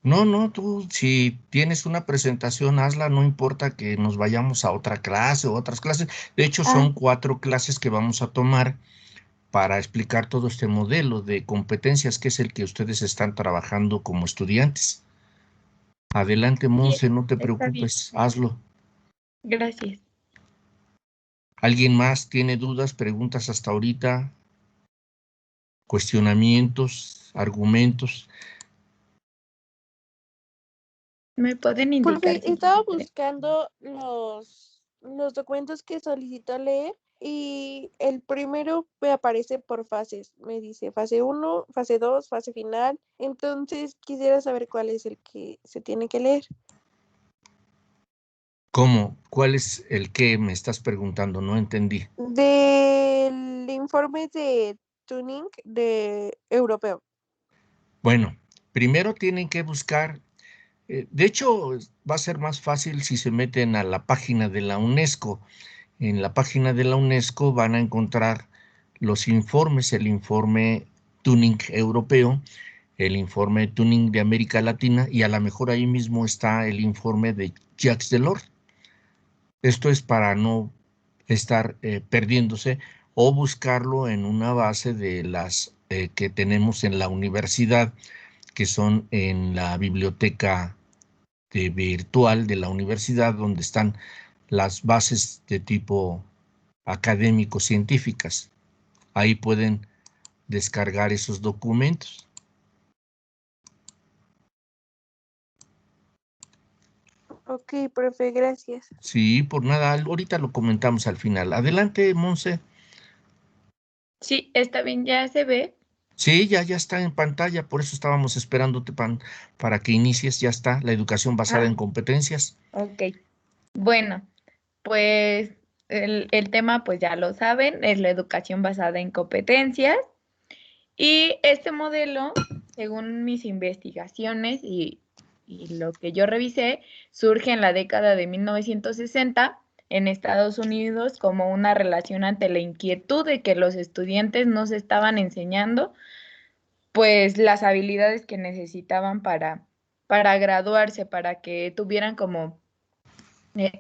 No, no, tú si tienes una presentación, hazla, no importa que nos vayamos a otra clase o otras clases. De hecho, Ah, son 4 clases que vamos a tomar para explicar todo este modelo de competencias que es el que ustedes están trabajando como estudiantes. Adelante, sí, Monse, no te está bien. preocupes, hazlo. Gracias. ¿Alguien más tiene dudas, preguntas hasta ahorita? ¿Cuestionamientos, argumentos? ¿Me pueden indicar Profe, si estaba quieren? buscando los documentos que solicito leer y el primero me aparece por fases. Me dice fase 1, fase 2, fase final. Entonces quisiera saber cuál es el que se tiene que leer. ¿Cómo? ¿Cuál es el que me estás preguntando? No entendí. Del informe de tuning de europeo. Bueno, primero tienen que buscar, de hecho, va a ser más fácil si se meten a la página de la UNESCO. En la página de la UNESCO van a encontrar los informes, el informe Tuning europeo, el informe Tuning de América Latina y a lo mejor ahí mismo está el informe de Jacques Delors. Esto es para no estar perdiéndose o buscarlo en una base de las que tenemos en la universidad, que son en la biblioteca virtual de la universidad, donde están las bases de tipo académico-científicas. Ahí pueden descargar esos documentos. Ok, profe, gracias. Sí, por nada, ahorita lo comentamos al final. Adelante, Monse. Sí, está bien, ya se ve. Sí, ya está en pantalla, por eso estábamos esperándote para que inicies, ya está, la educación basada Ah, en competencias. ok. Bueno, pues el tema, pues ya lo saben, es la educación basada en competencias. Y este modelo, según mis investigaciones y lo que yo revisé, surge en la década de 1960 en Estados Unidos como una relación ante la inquietud de que los estudiantes no se estaban enseñando pues las habilidades que necesitaban para graduarse, para que tuvieran como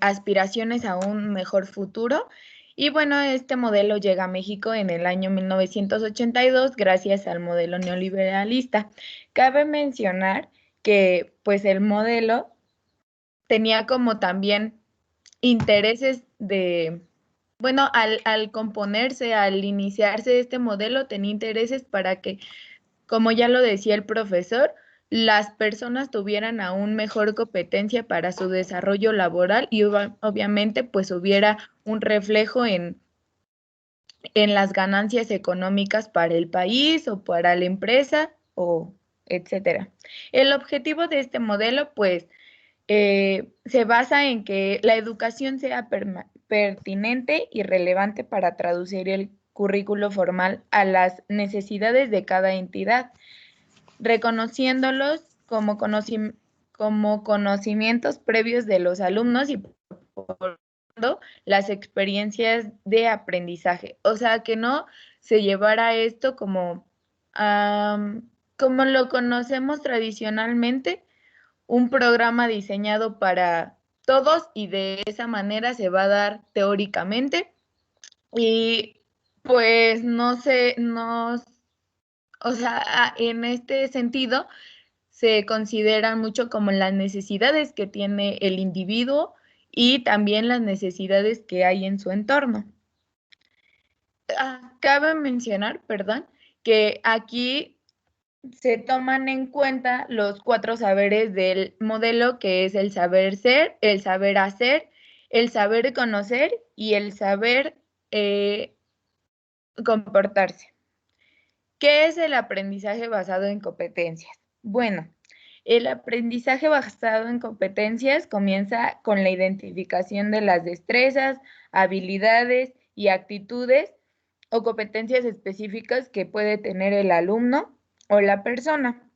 aspiraciones a un mejor futuro. Y bueno, este modelo llega a México en el año 1982 gracias al modelo neoliberalista. Cabe mencionar que pues el modelo tenía como también intereses de, bueno, al componerse, al iniciarse este modelo, tenía intereses para que, como ya lo decía el profesor, las personas tuvieran aún mejor competencia para su desarrollo laboral y obviamente pues hubiera un reflejo en las ganancias económicas para el país o para la empresa o etcétera. El objetivo de este modelo pues se basa en que la educación sea pertinente y relevante para traducir el currículo formal a las necesidades de cada entidad, reconociéndolos como conocimientos previos de los alumnos y proporcionando las experiencias de aprendizaje. O sea, que no se llevara esto como lo conocemos tradicionalmente, un programa diseñado para todos y de esa manera se va a dar teóricamente y pues no sé, no, o sea, en este sentido se consideran mucho como las necesidades que tiene el individuo y también las necesidades que hay en su entorno. Cabe mencionar, perdón, que aquí se toman en cuenta los 4 saberes del modelo, que es el saber ser, el saber hacer, el saber conocer y el saber comportarse. ¿Qué es el aprendizaje basado en competencias? Bueno, el aprendizaje basado en competencias comienza con la identificación de las destrezas, habilidades y actitudes o competencias específicas que puede tener el alumno o la persona.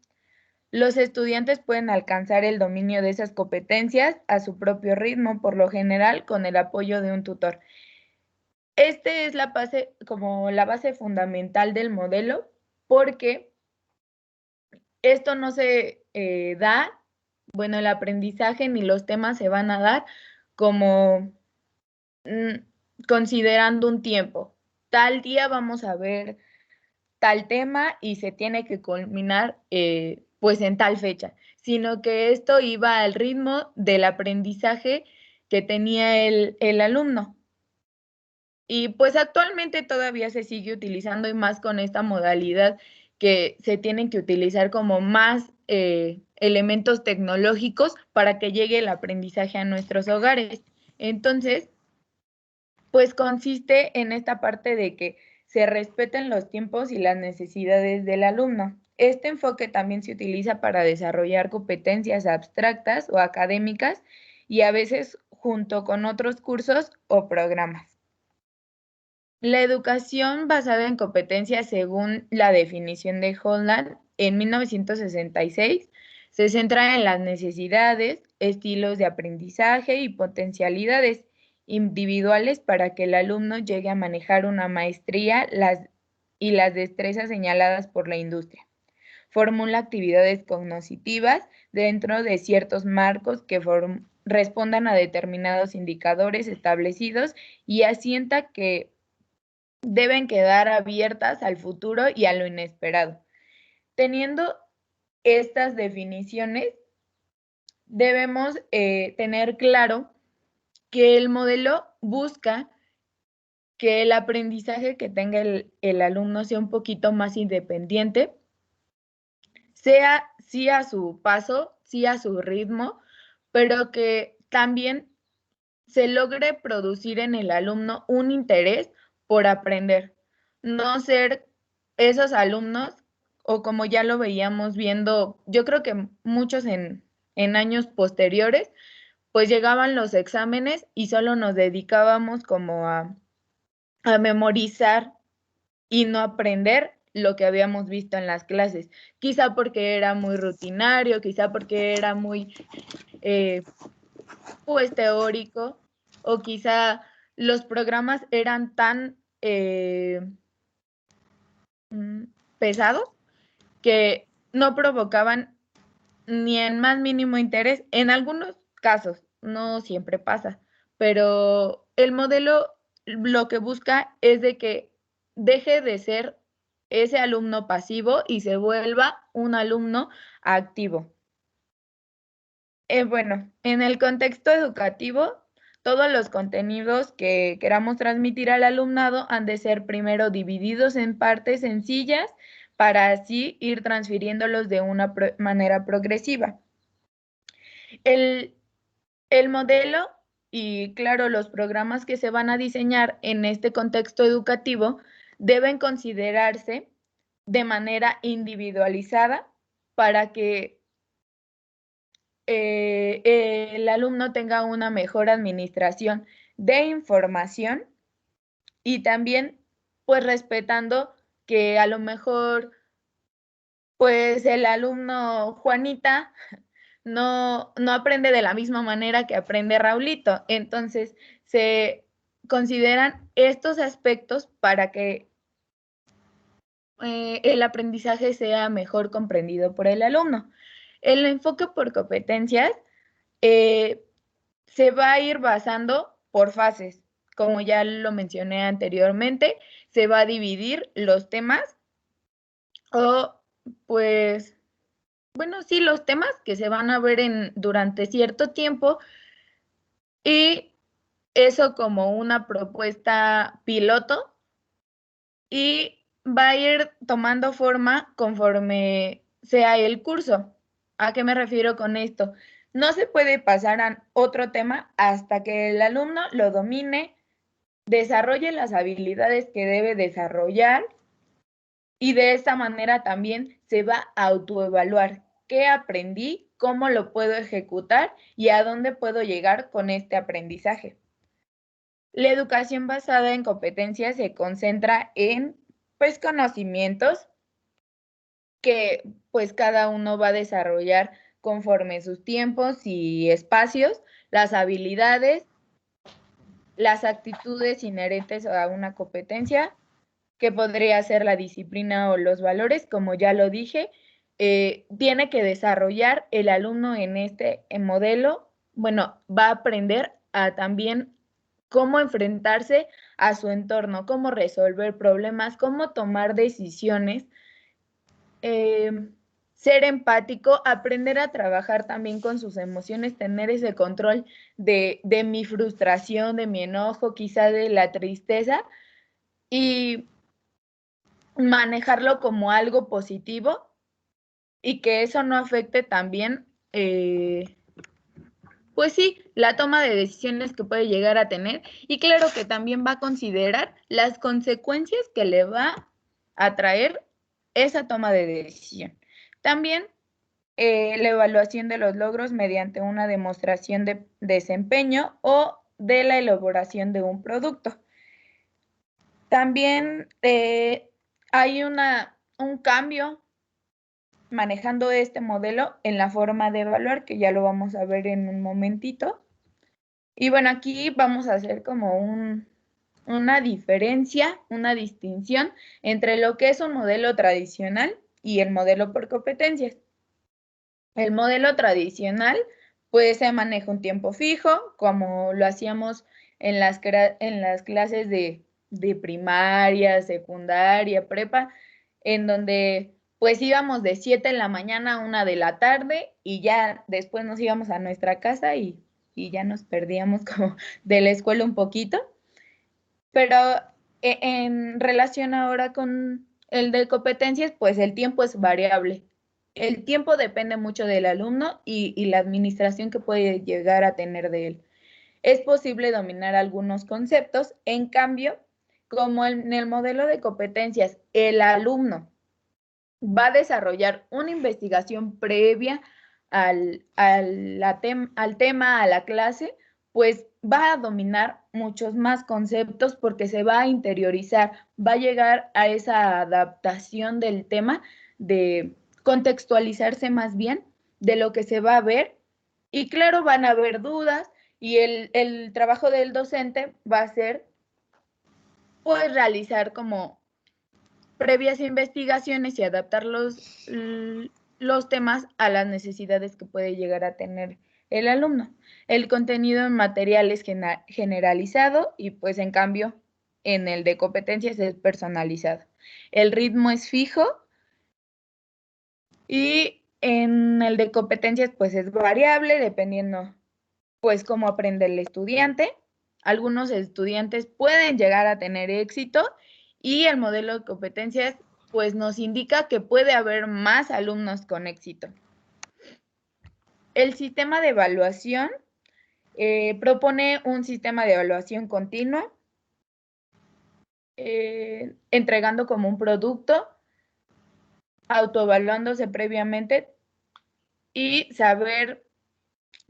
Los estudiantes pueden alcanzar el dominio de esas competencias a su propio ritmo, por lo general con el apoyo de un tutor. Este es la base fundamental del modelo, porque esto no se da, bueno, el aprendizaje ni los temas se van a dar como considerando un tiempo. Tal día vamos a ver tal tema y se tiene que culminar pues en tal fecha, sino que esto iba al ritmo del aprendizaje que tenía el alumno. Y pues actualmente todavía se sigue utilizando y más con esta modalidad que se tienen que utilizar como más elementos tecnológicos para que llegue el aprendizaje a nuestros hogares. Entonces, pues consiste en esta parte de que se respeten los tiempos y las necesidades del alumno. Este enfoque también se utiliza para desarrollar competencias abstractas o académicas y a veces junto con otros cursos o programas. La educación basada en competencias, según la definición de Holland en 1966, se centra en las necesidades, estilos de aprendizaje y potencialidades individuales para que el alumno llegue a manejar una maestría y las destrezas señaladas por la industria. Formula actividades cognitivas dentro de ciertos marcos que respondan a determinados indicadores establecidos y asienta que deben quedar abiertas al futuro y a lo inesperado. Teniendo estas definiciones, debemos tener claro que el modelo busca que el aprendizaje que tenga el alumno sea un poquito más independiente, sea sí a su paso, sí a su ritmo, pero que también se logre producir en el alumno un interés por aprender, no ser esos alumnos, o como ya lo veíamos viendo, yo creo que muchos en años posteriores, pues llegaban los exámenes y solo nos dedicábamos como a memorizar y no aprender lo que habíamos visto en las clases, quizá porque era muy rutinario, quizá porque era muy pues teórico, o quizá los programas eran tan pesados que no provocaban ni el más mínimo interés. En algunos casos, no siempre pasa, pero el modelo lo que busca es de que deje de ser ese alumno pasivo y se vuelva un alumno activo. Bueno, en el contexto educativo, todos los contenidos que queramos transmitir al alumnado han de ser primero divididos en partes sencillas para así ir transfiriéndolos de una manera progresiva. El modelo y, claro, los programas que se van a diseñar en este contexto educativo deben considerarse de manera individualizada para que el alumno tenga una mejor administración de información y también pues respetando que a lo mejor pues el alumno Juanita no aprende de la misma manera que aprende Raulito. Entonces se consideran estos aspectos para que el aprendizaje sea mejor comprendido por el alumno. El enfoque por competencias se va a ir basando por fases. Como ya lo mencioné anteriormente, se va a dividir los temas o pues, bueno, sí, los temas que se van a ver durante cierto tiempo y eso como una propuesta piloto y va a ir tomando forma conforme sea el curso. ¿A qué me refiero con esto? No se puede pasar a otro tema hasta que el alumno lo domine, desarrolle las habilidades que debe desarrollar y de esta manera también se va a autoevaluar qué aprendí, cómo lo puedo ejecutar y a dónde puedo llegar con este aprendizaje. La educación basada en competencias se concentra en pues conocimientos que pues cada uno va a desarrollar conforme sus tiempos y espacios, las habilidades, las actitudes inherentes a una competencia, que podría ser la disciplina o los valores, como ya lo dije, tiene que desarrollar el alumno en este modelo, bueno, va a aprender a también cómo enfrentarse a su entorno, cómo resolver problemas, cómo tomar decisiones, ser empático, aprender a trabajar también con sus emociones, tener ese control de mi frustración, de mi enojo, quizá de la tristeza y manejarlo como algo positivo y que eso no afecte también, pues sí, la toma de decisiones que puede llegar a tener y claro que también va a considerar las consecuencias que le va a traer esa toma de decisión. También la evaluación de los logros mediante una demostración de desempeño o de la elaboración de un producto. También hay un cambio manejando este modelo en la forma de evaluar, que ya lo vamos a ver en un momentito. Y bueno, aquí vamos a hacer como una diferencia, una distinción entre lo que es un modelo tradicional y el modelo por competencias. El modelo tradicional, pues se maneja un tiempo fijo, como lo hacíamos en las clases de primaria, secundaria, prepa, en donde pues íbamos de 7 de la mañana a 1 de la tarde y ya después nos íbamos a nuestra casa y ya nos perdíamos como de la escuela un poquito. Pero en relación ahora con el de competencias, pues el tiempo es variable. El tiempo depende mucho del alumno y la administración que puede llegar a tener de él. Es posible dominar algunos conceptos, en cambio, como en el modelo de competencias, el alumno va a desarrollar una investigación previa al tema, a la clase, pues va a dominar muchos más conceptos porque se va a interiorizar, va a llegar a esa adaptación del tema, de contextualizarse más bien de lo que se va a ver. Y claro, van a haber dudas Y el trabajo del docente va a ser, pues, realizar como previas investigaciones y adaptar los temas a las necesidades que puede llegar a tener el alumno. El contenido en material es generalizado y pues en cambio en el de competencias es personalizado. El ritmo es fijo y en el de competencias pues es variable dependiendo pues cómo aprende el estudiante. Algunos estudiantes pueden llegar a tener éxito y el modelo de competencias pues nos indica que puede haber más alumnos con éxito. El sistema de evaluación propone un sistema de evaluación continua, entregando como un producto, autoevaluándose previamente y saber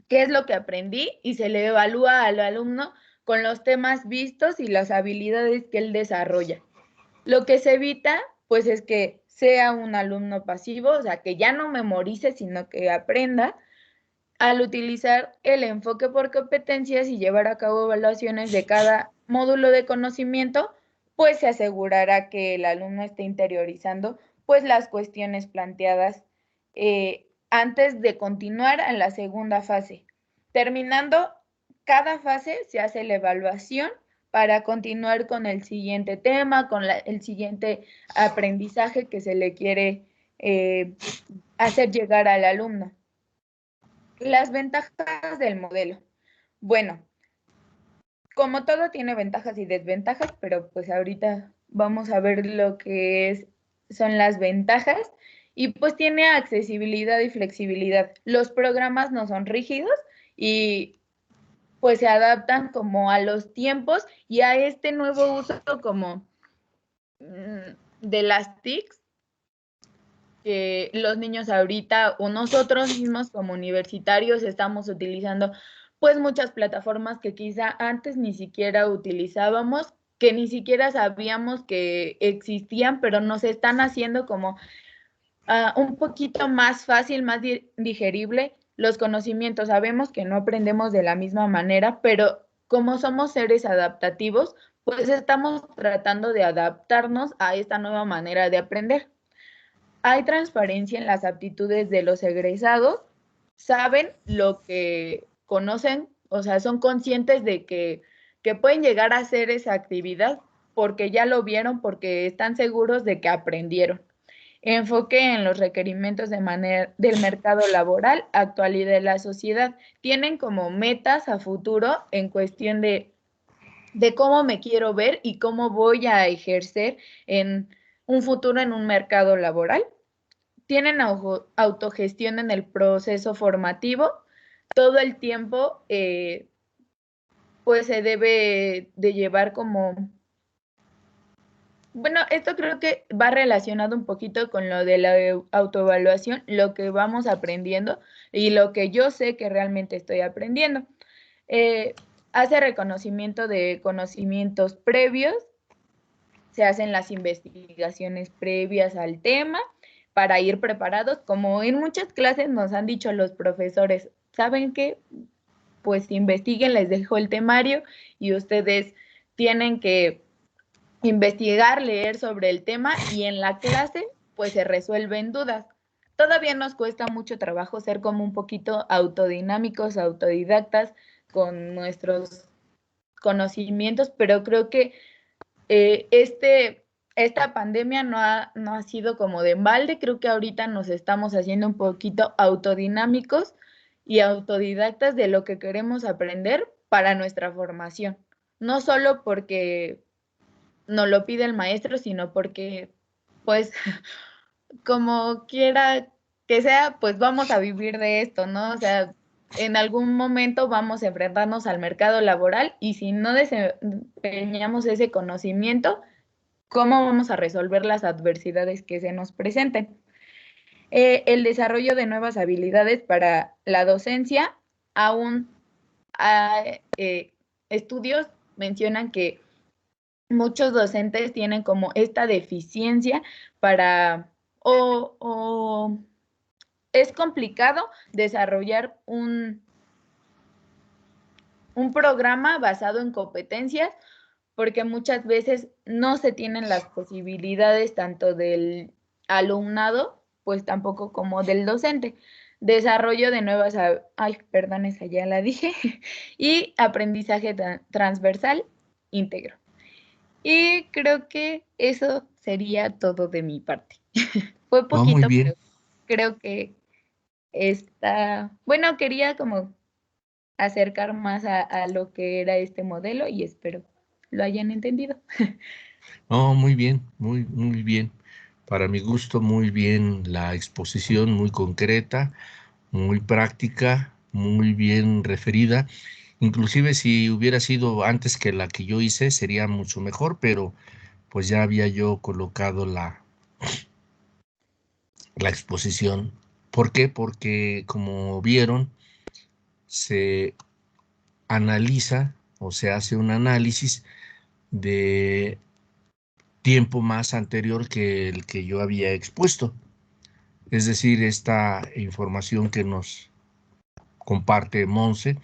qué es lo que aprendí y se le evalúa al alumno con los temas vistos y las habilidades que él desarrolla. Lo que se evita, pues, es que sea un alumno pasivo, o sea, que ya no memorice, sino que aprenda. Al utilizar el enfoque por competencias y llevar a cabo evaluaciones de cada módulo de conocimiento, pues se asegurará que el alumno esté interiorizando pues las cuestiones planteadas antes de continuar a la segunda fase. Terminando cada fase se hace la evaluación para continuar con el siguiente tema, con el siguiente aprendizaje que se le quiere hacer llegar al alumno. Las ventajas del modelo. Bueno, como todo tiene ventajas y desventajas, pero pues ahorita vamos a ver lo que son las ventajas. Y pues tiene accesibilidad y flexibilidad. Los programas no son rígidos y pues se adaptan como a los tiempos y a este nuevo uso como de las TICs, que los niños ahorita o nosotros mismos como universitarios estamos utilizando pues muchas plataformas que quizá antes ni siquiera utilizábamos, que ni siquiera sabíamos que existían, pero nos están haciendo como un poquito más fácil, más digerible los conocimientos. Sabemos que no aprendemos de la misma manera, pero como somos seres adaptativos, pues estamos tratando de adaptarnos a esta nueva manera de aprender. Hay transparencia en las aptitudes de los egresados, saben lo que conocen, o sea, son conscientes de que pueden llegar a hacer esa actividad porque ya lo vieron, porque están seguros de que aprendieron. Enfoque en los requerimientos del mercado laboral, actual y de la sociedad. Tienen como metas a futuro en cuestión de cómo me quiero ver y cómo voy a ejercer en un futuro en un mercado laboral. Tienen autogestión en el proceso formativo. Todo el tiempo, pues se debe de llevar como... Bueno, esto creo que va relacionado un poquito con lo de la autoevaluación, lo que vamos aprendiendo y lo que yo sé que realmente estoy aprendiendo. Hace reconocimiento de conocimientos previos, se hacen las investigaciones previas al tema para ir preparados, como en muchas clases nos han dicho los profesores, ¿saben qué? Pues investiguen, les dejo el temario y ustedes tienen que investigar, leer sobre el tema y en la clase pues se resuelven dudas. Todavía nos cuesta mucho trabajo ser como un poquito autodinámicos, autodidactas con nuestros conocimientos, pero creo que esta pandemia no ha sido como de embalde. Creo que ahorita nos estamos haciendo un poquito autodinámicos y autodidactas de lo que queremos aprender para nuestra formación. No solo porque nos lo pide el maestro, sino porque, pues, como quiera que sea, pues vamos a vivir de esto, ¿no? O sea, en algún momento vamos a enfrentarnos al mercado laboral y si no desempeñamos ese conocimiento, ¿cómo vamos a resolver las adversidades que se nos presenten? El desarrollo de nuevas habilidades para la docencia. Aún estudios mencionan que muchos docentes tienen como esta deficiencia para o es complicado desarrollar un programa basado en competencias, porque muchas veces no se tienen las posibilidades tanto del alumnado, pues tampoco como del docente. Desarrollo de nuevas, perdón, esa ya la dije, y aprendizaje transversal íntegro. Y creo que eso sería todo de mi parte. Fue Muy poquito, bien. pero creo que bueno, quería como acercar más a lo que era este modelo y espero lo hayan entendido. Muy bien, muy bien. Para mi gusto, muy bien la exposición, muy concreta, muy práctica, muy bien referida. Inclusive si hubiera sido antes que la que yo hice, sería mucho mejor, pero pues ya había yo colocado la exposición. ¿Por qué? Porque como vieron, se analiza o se hace un análisis de tiempo más anterior que el que yo había expuesto. Es decir, esta información que nos comparte Monse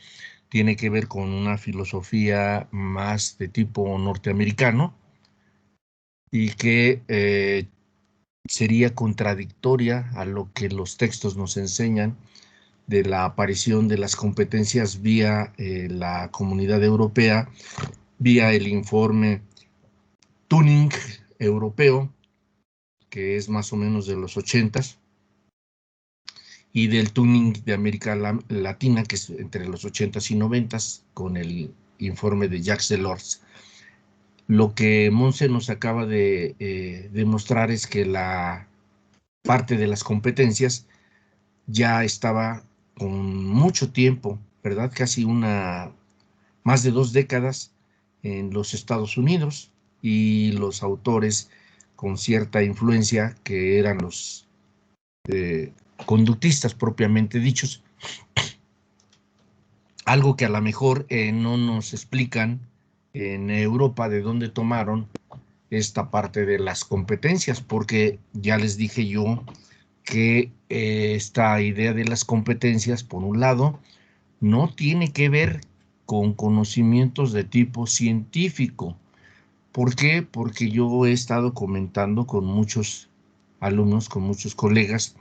tiene que ver con una filosofía más de tipo norteamericano y que sería contradictoria a lo que los textos nos enseñan de la aparición de las competencias vía la Comunidad Europea, vía el informe Tuning europeo, que es más o menos de los 80s, y del Tuning de América Latina, que es entre los 80s y 90s, con el informe de Jacques Delors. Lo que Monse nos acaba de demostrar es que la parte de las competencias ya estaba con mucho tiempo, ¿verdad? Casi más de 2 décadas en los Estados Unidos, y los autores con cierta influencia, que eran los conductistas propiamente dichos, algo que a lo mejor no nos explican en Europa de dónde tomaron esta parte de las competencias, porque ya les dije yo que esta idea de las competencias, por un lado, no tiene que ver con conocimientos de tipo científico. ¿Por qué? Porque yo he estado comentando con muchos alumnos, con muchos colegas,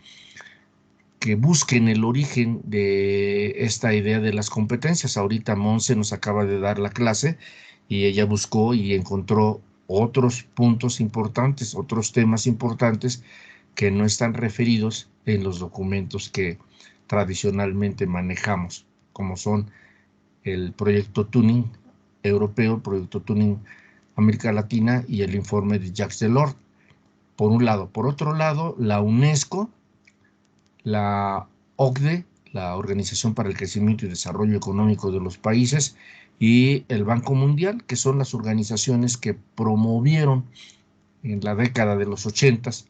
que busquen el origen de esta idea de las competencias. Ahorita Monse nos acaba de dar la clase y ella buscó y encontró otros puntos importantes, otros temas importantes que no están referidos en los documentos que tradicionalmente manejamos, como son el proyecto Tuning europeo, el proyecto Tuning América Latina y el informe de Jacques Delors, por un lado. Por otro lado, la UNESCO, la OCDE, la Organización para el Crecimiento y Desarrollo Económico de los Países, y el Banco Mundial, que son las organizaciones que promovieron en la década de los 80s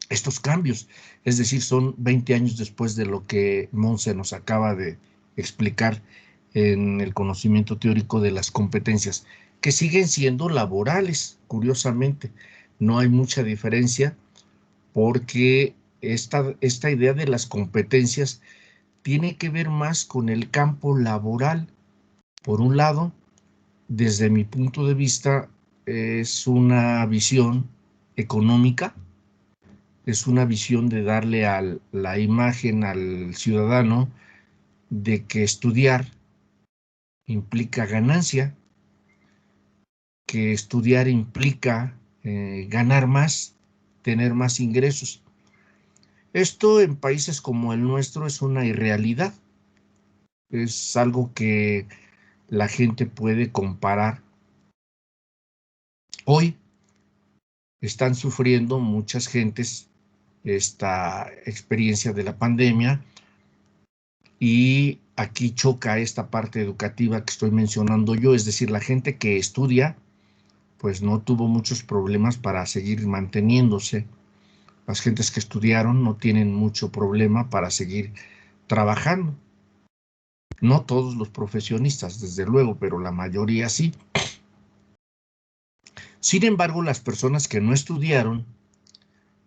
estos cambios. Es decir, son 20 años después de lo que Monse nos acaba de explicar en el conocimiento teórico de las competencias, que siguen siendo laborales, curiosamente. No hay mucha diferencia, porque esta idea de las competencias tiene que ver más con el campo laboral. Por un lado, desde mi punto de vista, es una visión económica, es una visión de darle la imagen al ciudadano de que estudiar implica ganancia, que estudiar implica ganar más, tener más ingresos. Esto en países como el nuestro es una irrealidad, es algo que la gente puede comparar. Hoy están sufriendo muchas gentes esta experiencia de la pandemia, y aquí choca esta parte educativa que estoy mencionando yo, es decir, la gente que estudia pues no tuvo muchos problemas para seguir manteniéndose. Las gentes que estudiaron no tienen mucho problema para seguir trabajando. No todos los profesionistas, desde luego, pero la mayoría sí. Sin embargo, las personas que no estudiaron,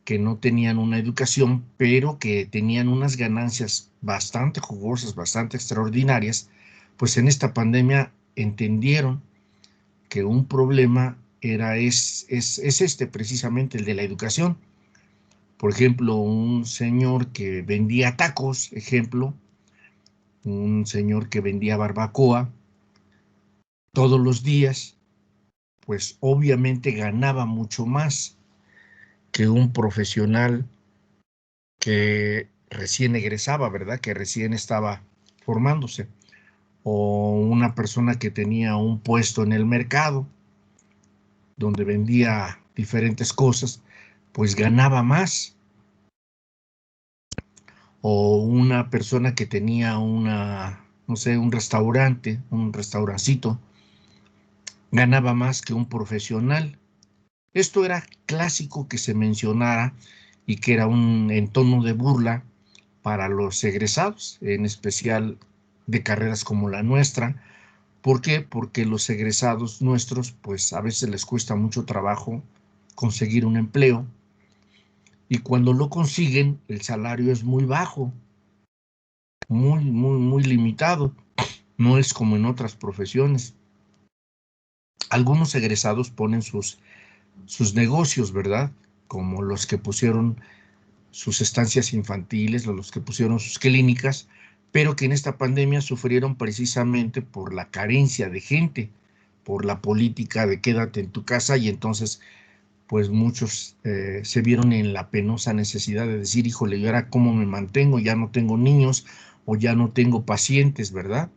que no tenían una educación, pero que tenían unas ganancias bastante jugosas, bastante extraordinarias, pues en esta pandemia entendieron que un problema es este precisamente, el de la educación. Por ejemplo, un señor que vendía tacos, ejemplo, un señor que vendía barbacoa todos los días, pues obviamente ganaba mucho más que un profesional que recién egresaba, ¿verdad? Que recién estaba formándose, o una persona que tenía un puesto en el mercado donde vendía diferentes cosas, pues ganaba más. O una persona que tenía no sé, un restaurante, un restaurancito, ganaba más que un profesional. Esto era clásico que se mencionara y que era en tono de burla para los egresados, en especial de carreras como la nuestra. ¿Por qué? Porque los egresados nuestros, pues a veces les cuesta mucho trabajo conseguir un empleo y cuando lo consiguen, el salario es muy bajo, muy limitado. No es como en otras profesiones. Algunos egresados ponen sus negocios, ¿verdad? Como los que pusieron sus estancias infantiles, o los que pusieron sus clínicas, pero que en esta pandemia sufrieron precisamente por la carencia de gente, por la política de quédate en tu casa, y entonces pues muchos se vieron en la penosa necesidad de decir, híjole, ¿y ahora cómo me mantengo? Ya no tengo niños o ya no tengo pacientes, ¿verdad?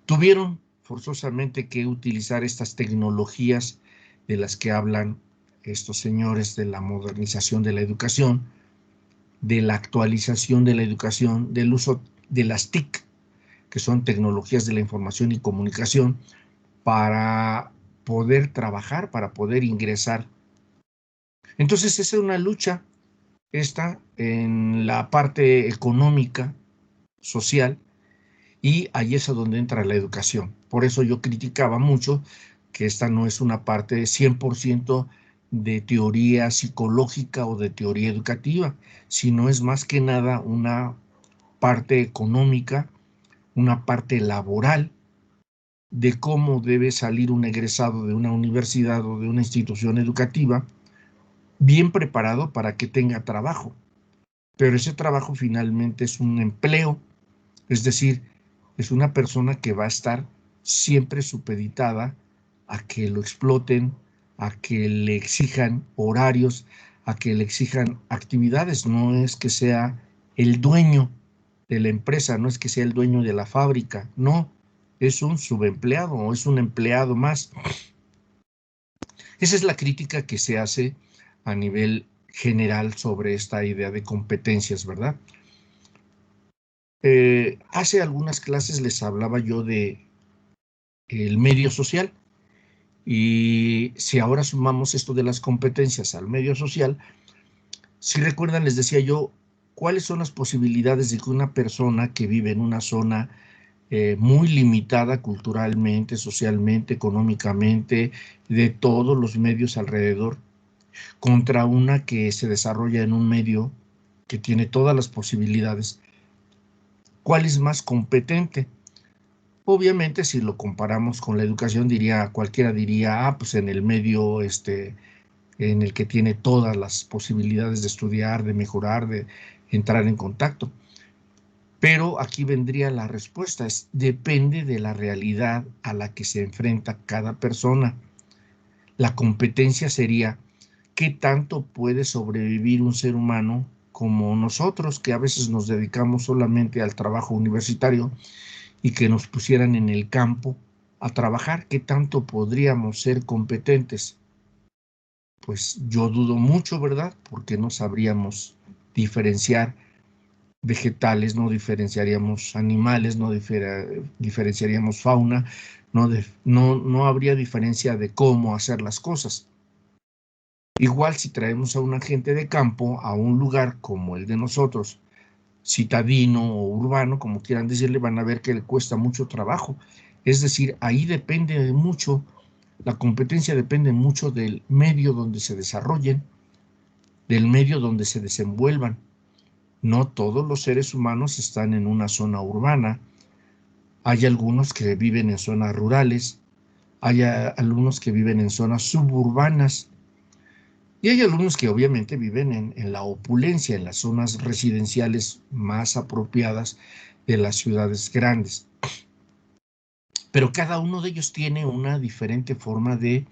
Tuvieron forzosamente que utilizar estas tecnologías de las que hablan estos señores de la modernización de la educación, de la actualización de la educación, del uso de las TIC, que son tecnologías de la información y comunicación, para poder trabajar, para poder ingresar. Entonces, esa es una lucha, esta en la parte económica, social, y ahí es a donde entra la educación. Por eso yo criticaba mucho que esta no es una parte 100% de teoría psicológica o de teoría educativa, sino es más que nada una parte económica, una parte laboral de cómo debe salir un egresado de una universidad o de una institución educativa bien preparado para que tenga trabajo. Pero ese trabajo finalmente es un empleo, es decir, es una persona que va a estar siempre supeditada a que lo exploten, a que le exijan horarios, a que le exijan actividades. No es que sea el dueño de la empresa, no es que sea el dueño de la fábrica, no, es un subempleado o es un empleado más. Esa es la crítica que se hace a nivel general sobre esta idea de competencias, ¿verdad? Hace algunas clases les hablaba yo de el medio social, y si ahora sumamos esto de las competencias al medio social, si recuerdan les decía yo cuáles son las posibilidades de que una persona que vive en una zona muy limitada culturalmente, socialmente, económicamente, de todos los medios alrededor, contra una que se desarrolla en un medio que tiene todas las posibilidades, ¿cuál es más competente? Obviamente, si lo comparamos con la educación, cualquiera diría, pues en el medio en el que tiene todas las posibilidades de estudiar, de mejorar, de entrar en contacto. Pero aquí vendría la respuesta, depende de la realidad a la que se enfrenta cada persona. La competencia sería, ¿qué tanto puede sobrevivir un ser humano como nosotros, que a veces nos dedicamos solamente al trabajo universitario, y que nos pusieran en el campo a trabajar? ¿Qué tanto podríamos ser competentes? Pues yo dudo mucho, ¿verdad? Porque no sabríamos diferenciar vegetales, no diferenciaríamos animales, no diferenciaríamos fauna, no habría diferencia de cómo hacer las cosas. Igual si traemos a un agente de campo a un lugar como el de nosotros, citadino o urbano, como quieran decirle, van a ver que le cuesta mucho trabajo. Es decir, ahí depende mucho, la competencia depende mucho del medio donde se desarrollen, del medio donde se desenvuelvan. No todos los seres humanos están en una zona urbana. Hay algunos que viven en zonas rurales, hay alumnos que viven en zonas suburbanas y hay alumnos que obviamente viven en la opulencia, en las zonas residenciales más apropiadas de las ciudades grandes. Pero cada uno de ellos tiene una diferente forma de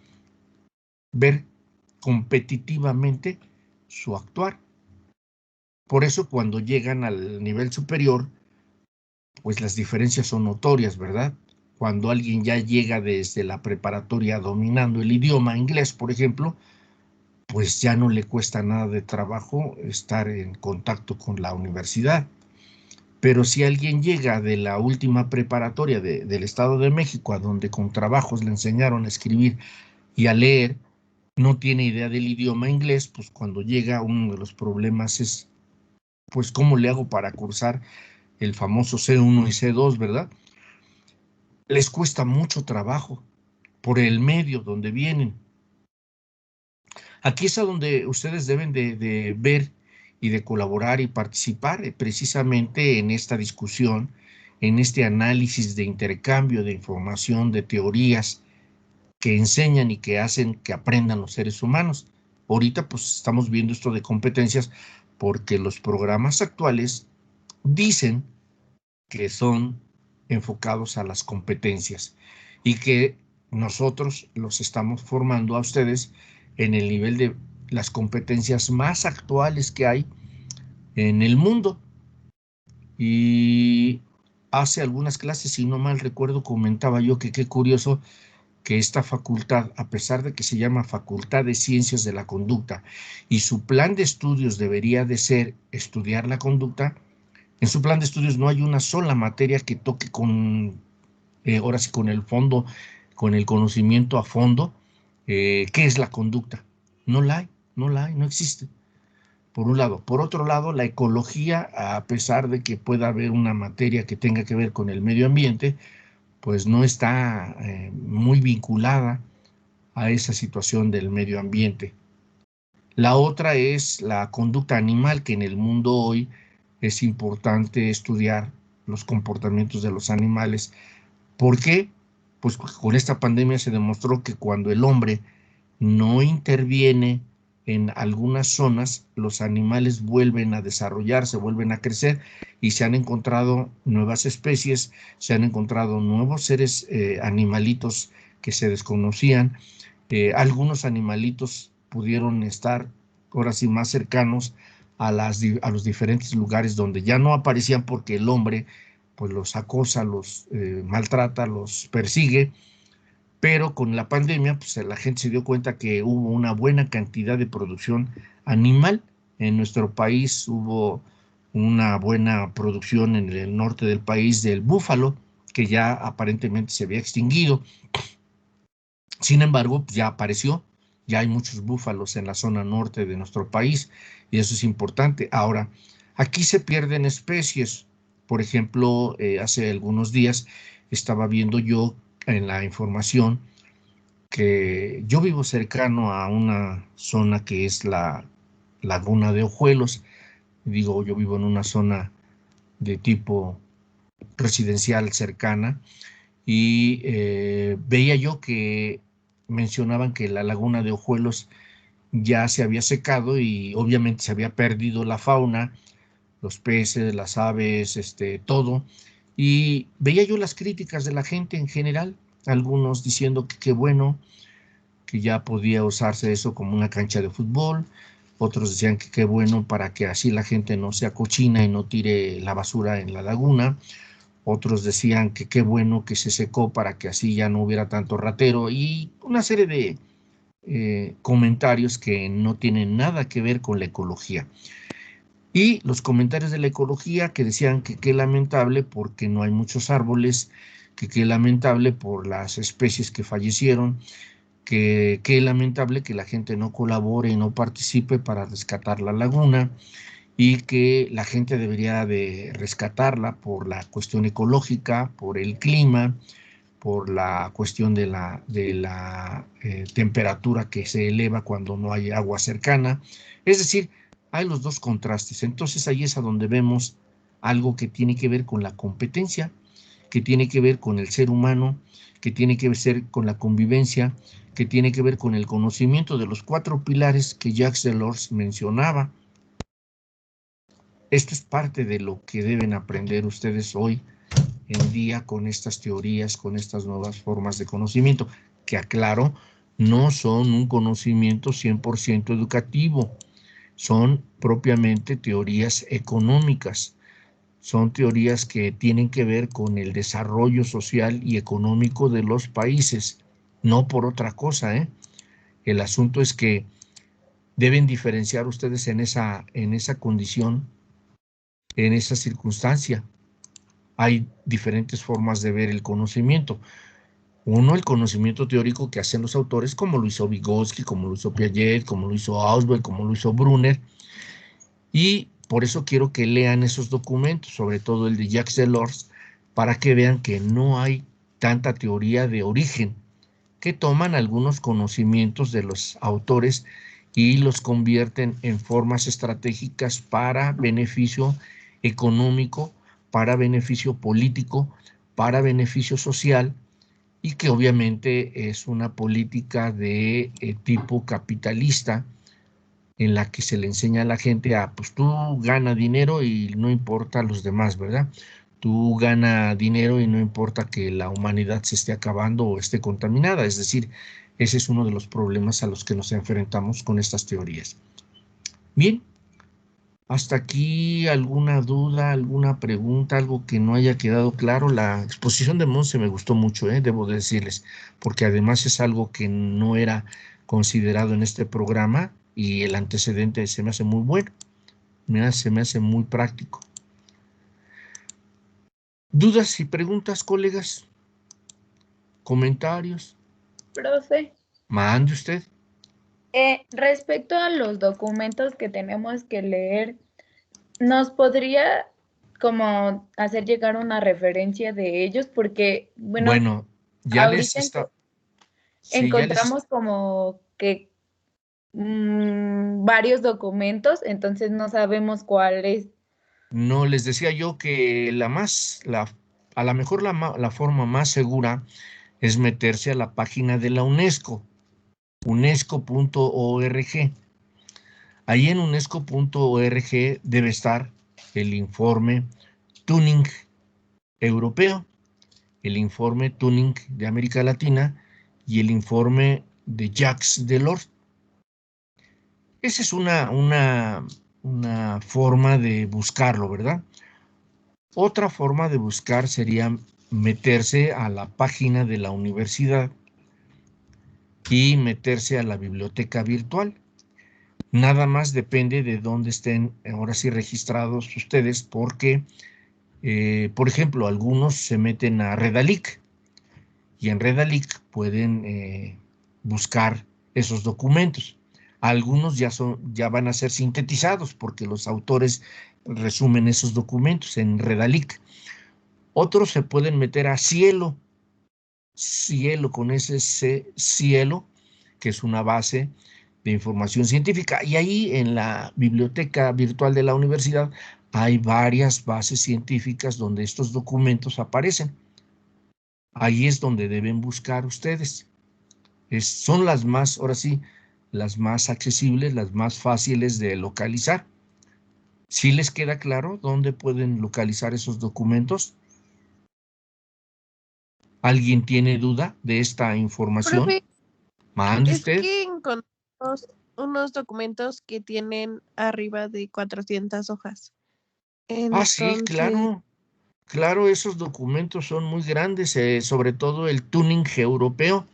ver competitivamente su actuar. Por eso cuando llegan al nivel superior, pues las diferencias son notorias, ¿verdad? Cuando alguien ya llega desde la preparatoria dominando el idioma inglés, por ejemplo, pues ya no le cuesta nada de trabajo estar en contacto con la universidad. Pero si alguien llega de la última preparatoria del Estado de México, a donde con trabajos le enseñaron a escribir y a leer, no tiene idea del idioma inglés, pues cuando llega uno de los problemas es, pues, ¿cómo le hago para cursar el famoso C1 y C2, ¿verdad? Les cuesta mucho trabajo por el medio donde vienen. Aquí es a donde ustedes deben de ver y de colaborar y participar precisamente en esta discusión, en este análisis de intercambio de información, de teorías que enseñan y que hacen que aprendan los seres humanos. Ahorita pues estamos viendo esto de competencias porque los programas actuales dicen que son enfocados a las competencias y que nosotros los estamos formando a ustedes en el nivel de las competencias más actuales que hay en el mundo. Y hace algunas clases, si no mal recuerdo, comentaba yo que qué curioso que esta facultad, a pesar de que se llama Facultad de Ciencias de la Conducta y su plan de estudios debería de ser estudiar la conducta, en su plan de estudios no hay una sola materia que toque con, ahora sí, con el fondo, con el conocimiento a fondo, qué es la conducta. No la hay, no la hay, no existe. Por un lado. Por otro lado, la ecología, a pesar de que pueda haber una materia que tenga que ver con el medio ambiente, pues no está muy vinculada a esa situación del medio ambiente. La otra es la conducta animal, que en el mundo hoy es importante estudiar los comportamientos de los animales. ¿Por qué? Pues con esta pandemia se demostró que cuando el hombre no interviene en algunas zonas, los animales vuelven a desarrollarse, vuelven a crecer y se han encontrado nuevas especies, se han encontrado nuevos seres animalitos que se desconocían. Algunos animalitos pudieron estar ahora sí más cercanos a los diferentes lugares donde ya no aparecían porque el hombre pues los acosa, los maltrata, los persigue, pero con la pandemia pues la gente se dio cuenta que hubo una buena cantidad de producción animal. En nuestro país hubo una buena producción en el norte del país del búfalo, que ya aparentemente se había extinguido. Sin embargo, pues ya apareció, ya hay muchos búfalos en la zona norte de nuestro país y eso es importante. Ahora, aquí se pierden especies. Por ejemplo, hace algunos días estaba viendo yo en la información que yo vivo cercano a una zona que es la Laguna de Ojuelos. Digo, yo vivo en una zona de tipo residencial cercana y veía yo que mencionaban que la Laguna de Ojuelos ya se había secado y obviamente se había perdido la fauna, los peces, las aves, todo. Y veía yo las críticas de la gente en general, algunos diciendo que qué bueno, que ya podía usarse eso como una cancha de fútbol, otros decían que qué bueno para que así la gente no sea cochina y no tire la basura en la laguna, otros decían que qué bueno que se secó para que así ya no hubiera tanto ratero y una serie de comentarios que no tienen nada que ver con la ecología. Y los comentarios de la ecología que decían que qué lamentable porque no hay muchos árboles, que qué lamentable por las especies que fallecieron, que qué lamentable que la gente no colabore y no participe para rescatar la laguna y que la gente debería de rescatarla por la cuestión ecológica, por el clima, por la cuestión de la temperatura que se eleva cuando no hay agua cercana. Es decir, hay los dos contrastes. Entonces ahí es a donde vemos algo que tiene que ver con la competencia, que tiene que ver con el ser humano, que tiene que ver con la convivencia, que tiene que ver con el conocimiento de los 4 pilares que Jacques Delors mencionaba. Esto es parte de lo que deben aprender ustedes hoy en día con estas teorías, con estas nuevas formas de conocimiento, que aclaro, no son un conocimiento 100% educativo, son propiamente teorías económicas, son teorías que tienen que ver con el desarrollo social y económico de los países, no por otra cosa, ¿eh? El asunto es que deben diferenciar ustedes en esa condición, en esa circunstancia. Hay diferentes formas de ver el conocimiento. Uno, el conocimiento teórico que hacen los autores, como lo hizo Vygotsky, como lo hizo Piaget, como lo hizo Ausubel, como lo hizo Brunner. Y por eso quiero que lean esos documentos, sobre todo el de Jacques Delors, para que vean que no hay tanta teoría de origen, que toman algunos conocimientos de los autores y los convierten en formas estratégicas para beneficio económico, para beneficio político, para beneficio social, y que obviamente es una política de tipo capitalista, en la que se le enseña a la gente a, pues tú gana dinero y no importa a los demás, ¿verdad? Tú gana dinero y no importa que la humanidad se esté acabando o esté contaminada. Es decir, ese es uno de los problemas a los que nos enfrentamos con estas teorías. Bien, hasta aquí alguna duda, alguna pregunta, algo que no haya quedado claro. La exposición de Monse me gustó mucho, debo decirles, porque además es algo que no era considerado en este programa y el antecedente se me hace muy bueno, se me hace muy práctico. ¿Dudas y preguntas, colegas? ¿Comentarios? Profe, Mande usted. respecto a los documentos que tenemos que leer, ¿nos podría como hacer llegar una referencia de ellos? Porque, Bueno, ya les ahorita está... Sí, ya les... encontramos como que varios documentos, entonces no sabemos cuál es. No, les decía yo que a lo mejor la forma más segura es meterse a la página de la UNESCO, unesco.org. Ahí en unesco.org debe estar el informe Tuning europeo, el informe Tuning de América Latina y el informe de Jacques Delors. Esa es una forma de buscarlo, ¿verdad? Otra forma de buscar sería meterse a la página de la universidad y meterse a la biblioteca virtual. Nada más depende de dónde estén ahora sí registrados ustedes, porque, por ejemplo, algunos se meten a Redalic y en Redalic pueden buscar esos documentos. Algunos ya van a ser sintetizados porque los autores resumen esos documentos en Redalic. Otros se pueden meter a Cielo con ese Cielo, que es una base de información científica. Y ahí en la biblioteca virtual de la universidad hay varias bases científicas donde estos documentos aparecen. Ahí es donde deben buscar ustedes. Son las más, ahora sí, las más accesibles, las más fáciles de localizar. ¿Sí les queda claro dónde pueden localizar esos documentos? ¿Alguien tiene duda de esta información? Profe, Mande es usted. que encontramos unos documentos que tienen arriba de 400 hojas. Ah, sí, Entonces, claro. Claro, esos documentos son muy grandes, sobre todo el tuning europeo.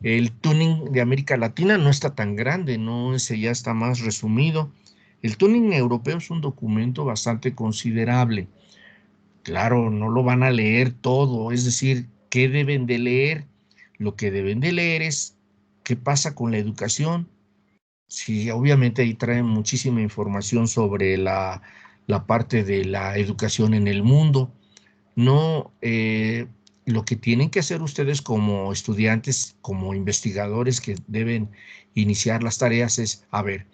El tuning de América Latina no está tan grande, no, ese ya está más resumido. El tuning europeo es un documento bastante considerable. Claro, no lo van a leer todo, es decir, ¿qué deben de leer? Lo que deben de leer es qué pasa con la educación. Sí, obviamente ahí traen muchísima información sobre la parte de la educación en el mundo. No, lo que tienen que hacer ustedes como estudiantes, como investigadores que deben iniciar las tareas es, a ver,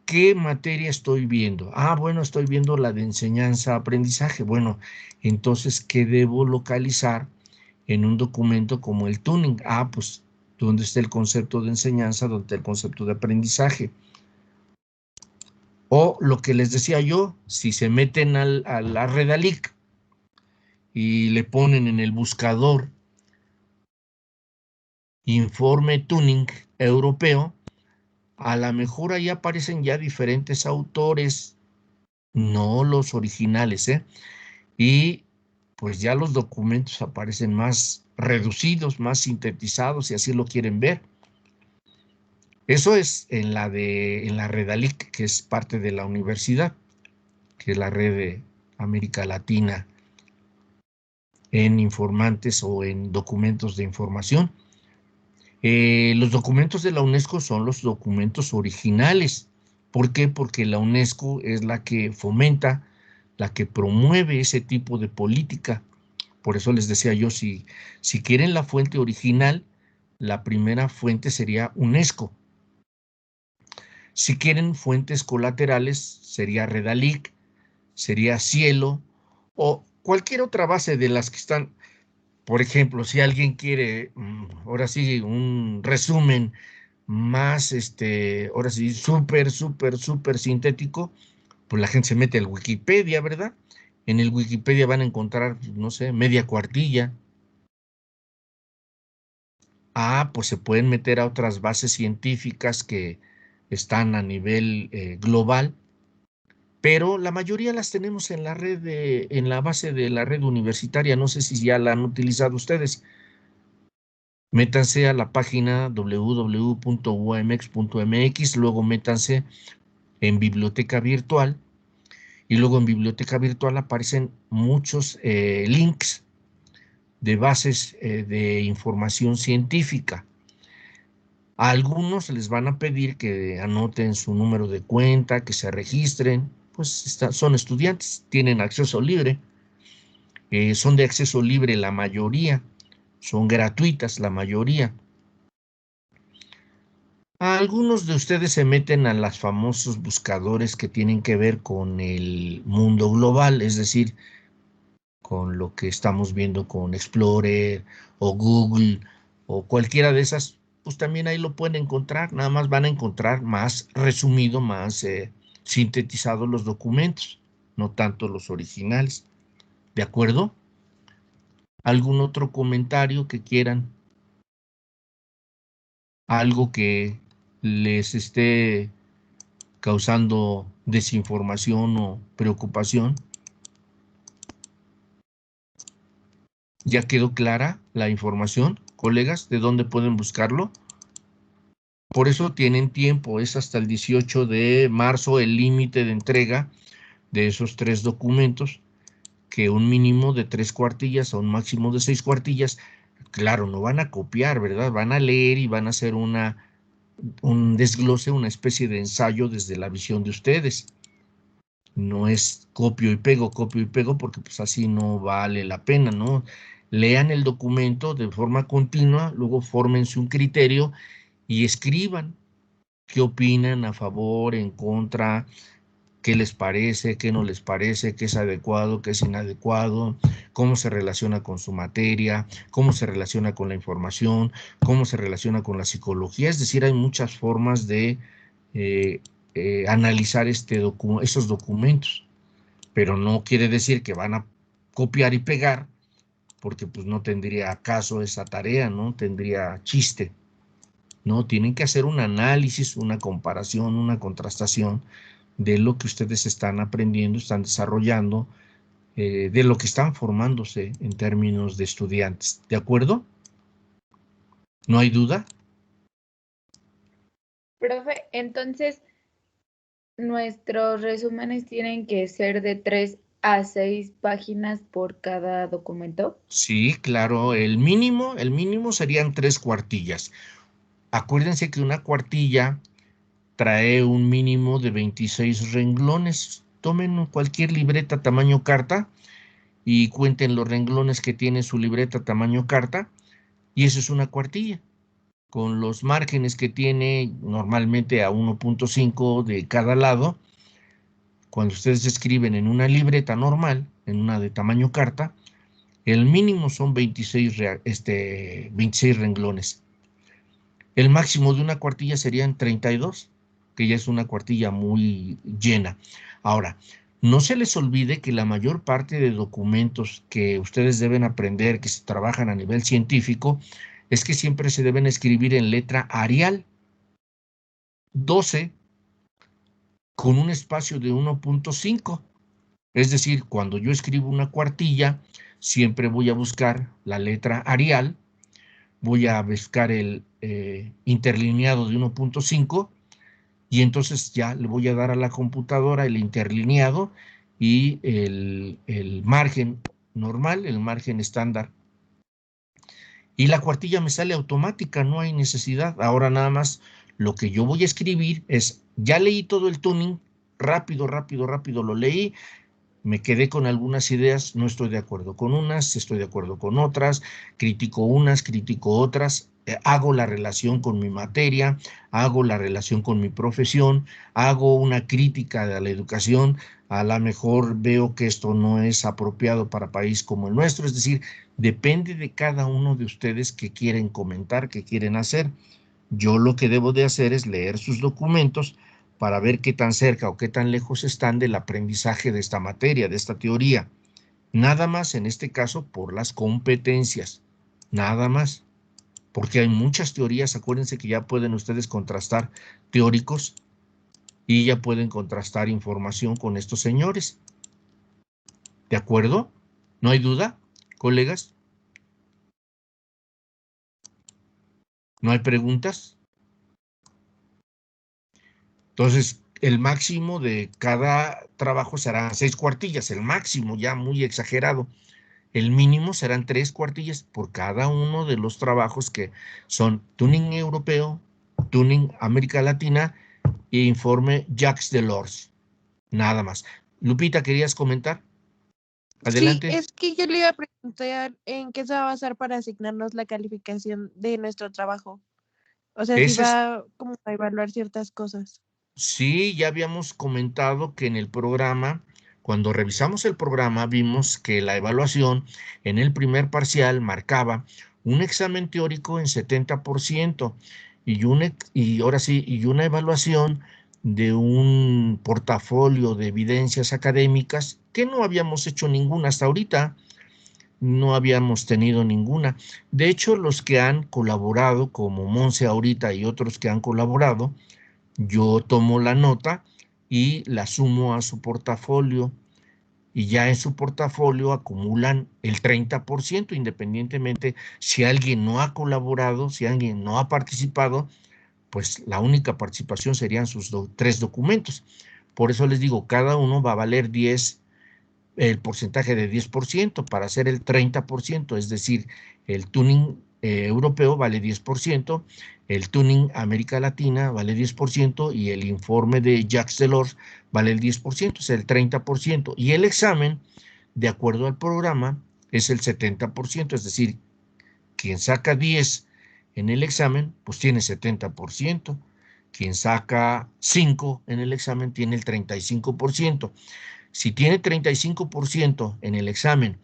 ¿qué materia estoy viendo? Ah, bueno, estoy viendo la de enseñanza-aprendizaje. Bueno, entonces, ¿qué debo localizar en un documento como el tuning? Ah, pues, ¿dónde está el concepto de enseñanza? ¿Dónde está el concepto de aprendizaje? O lo que les decía yo, si se meten a la Redalic y le ponen en el buscador informe tuning europeo, a lo mejor ahí aparecen ya diferentes autores, no los originales, ¿eh? Y pues ya los documentos aparecen más reducidos, más sintetizados, si así lo quieren ver. Eso es en la Redalic, que es parte de la universidad, que es la red de América Latina en informantes o en documentos de información. Los documentos de la UNESCO son los documentos originales. ¿Por qué? Porque la UNESCO es la que fomenta, la que promueve ese tipo de política. Por eso les decía yo, si quieren la fuente original, la primera fuente sería UNESCO. Si quieren fuentes colaterales, sería Redalic, sería Cielo o cualquier otra base de las que están. Por ejemplo, si alguien quiere, ahora sí, un resumen más, ahora sí, súper sintético, pues la gente se mete al Wikipedia, ¿verdad? En el Wikipedia van a encontrar, no sé, media cuartilla. Ah, pues se pueden meter a otras bases científicas que están a nivel global, pero la mayoría las tenemos en la red en la base de la red universitaria. No sé si ya la han utilizado ustedes. Métanse a la página www.uamx.mx, luego métanse en biblioteca virtual y luego en biblioteca virtual aparecen muchos links de bases de información científica. A algunos les van a pedir que anoten su número de cuenta, que se registren, pues son estudiantes, tienen acceso libre, son de acceso libre la mayoría, son gratuitas la mayoría. Algunos de ustedes se meten a los famosos buscadores que tienen que ver con el mundo global, es decir, con lo que estamos viendo con Explorer o Google o cualquiera de esas, pues también ahí lo pueden encontrar, nada más van a encontrar más resumido, más sintetizado los documentos, no tanto los originales. ¿De acuerdo? ¿Algún otro comentario que quieran? ¿Algo que les esté causando desinformación o preocupación? ¿Ya quedó clara la información, colegas, de dónde pueden buscarlo? Por eso tienen tiempo, es hasta el 18 de marzo el límite de entrega de esos 3 documentos, que un mínimo de 3 cuartillas o un máximo de 6 cuartillas. Claro, no van a copiar, ¿verdad? Van a leer y van a hacer un desglose, una especie de ensayo desde la visión de ustedes. No es copio y pego, porque pues así no vale la pena, ¿no? Lean el documento de forma continua, luego fórmense un criterio y escriban qué opinan a favor, en contra, qué les parece, qué no les parece, qué es adecuado, qué es inadecuado, cómo se relaciona con su materia, cómo se relaciona con la información, cómo se relaciona con la psicología. Es decir, hay muchas formas de analizar esos documentos, pero no quiere decir que van a copiar y pegar, porque pues no tendría caso esa tarea, no tendría chiste. No, tienen que hacer un análisis, una comparación, una contrastación de lo que ustedes están aprendiendo, están desarrollando, de lo que están formándose en términos de estudiantes. ¿De acuerdo? ¿No hay duda? Profe, entonces nuestros resúmenes tienen que ser de 3 a 6 páginas por cada documento. Sí, claro, el mínimo serían 3 cuartillas. Acuérdense que una cuartilla trae un mínimo de 26 renglones. Tomen cualquier libreta tamaño carta y cuenten los renglones que tiene su libreta tamaño carta, y eso es una cuartilla. con los márgenes que tiene normalmente a 1.5 de cada lado. Cuando ustedes escriben en una libreta normal, en una de tamaño carta, el mínimo son 26 renglones. El máximo de una cuartilla serían 32, que ya es una cuartilla muy llena. Ahora, no se les olvide que la mayor parte de documentos que ustedes deben aprender, que se trabajan a nivel científico, es que siempre se deben escribir en letra Arial 12 con un espacio de 1.5. Es decir, cuando yo escribo una cuartilla, siempre voy a buscar la letra Arial, voy a buscar el interlineado de 1.5 y entonces ya le voy a dar a la computadora el interlineado y el margen normal, el margen estándar. Y la cuartilla me sale automática, no hay necesidad. Ahora nada más lo que yo voy a escribir es, ya leí todo el tuning, rápido lo leí, me quedé con algunas ideas, no estoy de acuerdo con unas, estoy de acuerdo con otras, critico unas, critico otras, hago la relación con mi materia, hago la relación con mi profesión, hago una crítica a la educación, a lo mejor veo que esto no es apropiado para país como el nuestro, es decir, depende de cada uno de ustedes que quieren comentar, que quieren hacer. Yo lo que debo de hacer es leer sus documentos para ver qué tan cerca o qué tan lejos están del aprendizaje de esta materia, de esta teoría. Nada más en este caso por las competencias, nada más. Porque hay muchas teorías, acuérdense que ya pueden ustedes contrastar teóricos y ya pueden contrastar información con estos señores. ¿De acuerdo? ¿No hay duda, colegas? ¿No hay preguntas? Entonces, el máximo de cada trabajo será 6 cuartillas, el máximo, ya muy exagerado. El mínimo serán 3 cuartillas por cada uno de los trabajos que son tuning europeo, tuning América Latina e informe Jacques Delors. Nada más. Lupita, ¿querías comentar? Sí, Adelante. es que yo le iba a preguntar en qué se va a basar para asignarnos la calificación de nuestro trabajo. O sea, si Ese es, va como a evaluar ciertas cosas. sí, ya habíamos comentado que en el programa, cuando revisamos el programa, vimos que la evaluación en el primer parcial marcaba un examen teórico en 70% y ahora sí, y una evaluación de un portafolio de evidencias académicas que no habíamos hecho ninguna hasta ahorita, no habíamos tenido ninguna. De hecho, los que han colaborado, como Monse ahorita y otros que han colaborado, yo tomo la nota y la sumo a su portafolio y ya en su portafolio acumulan el 30%, independientemente si alguien no ha colaborado, si alguien no ha participado, pues la única participación serían sus 3 documentos. Por eso les digo, cada uno va a valer 10, el porcentaje de 10% para hacer el 30%, es decir, el tuning europeo vale 10%, el tuning América Latina vale 10% y el informe de Jacques Delors vale el 10%, es el 30%. Y el examen, de acuerdo al programa, es el 70%, es decir, quien saca 10 en el examen, pues tiene 70%. Quien saca 5 en el examen tiene el 35%. Si tiene 35% en el examen,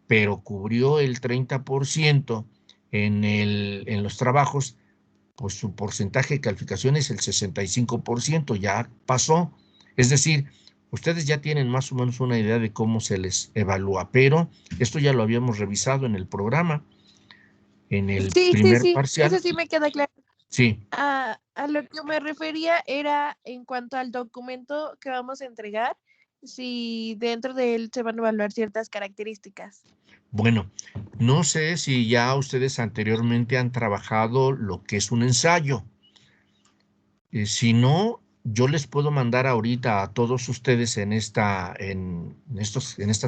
pero cubrió el 30% en los trabajos, pues su porcentaje de calificación es el 65%, ya pasó. Es decir, ustedes ya tienen más o menos una idea de cómo se les evalúa, pero esto ya lo habíamos revisado en el programa, en el primer Sí, eso parcial. sí me queda claro. Sí, A lo que me refería era en cuanto al documento que vamos a entregar, si dentro de él se van a evaluar ciertas características. bueno, no sé si ya ustedes anteriormente han trabajado lo que es un ensayo. Si no, yo les puedo mandar ahorita a todos ustedes en estas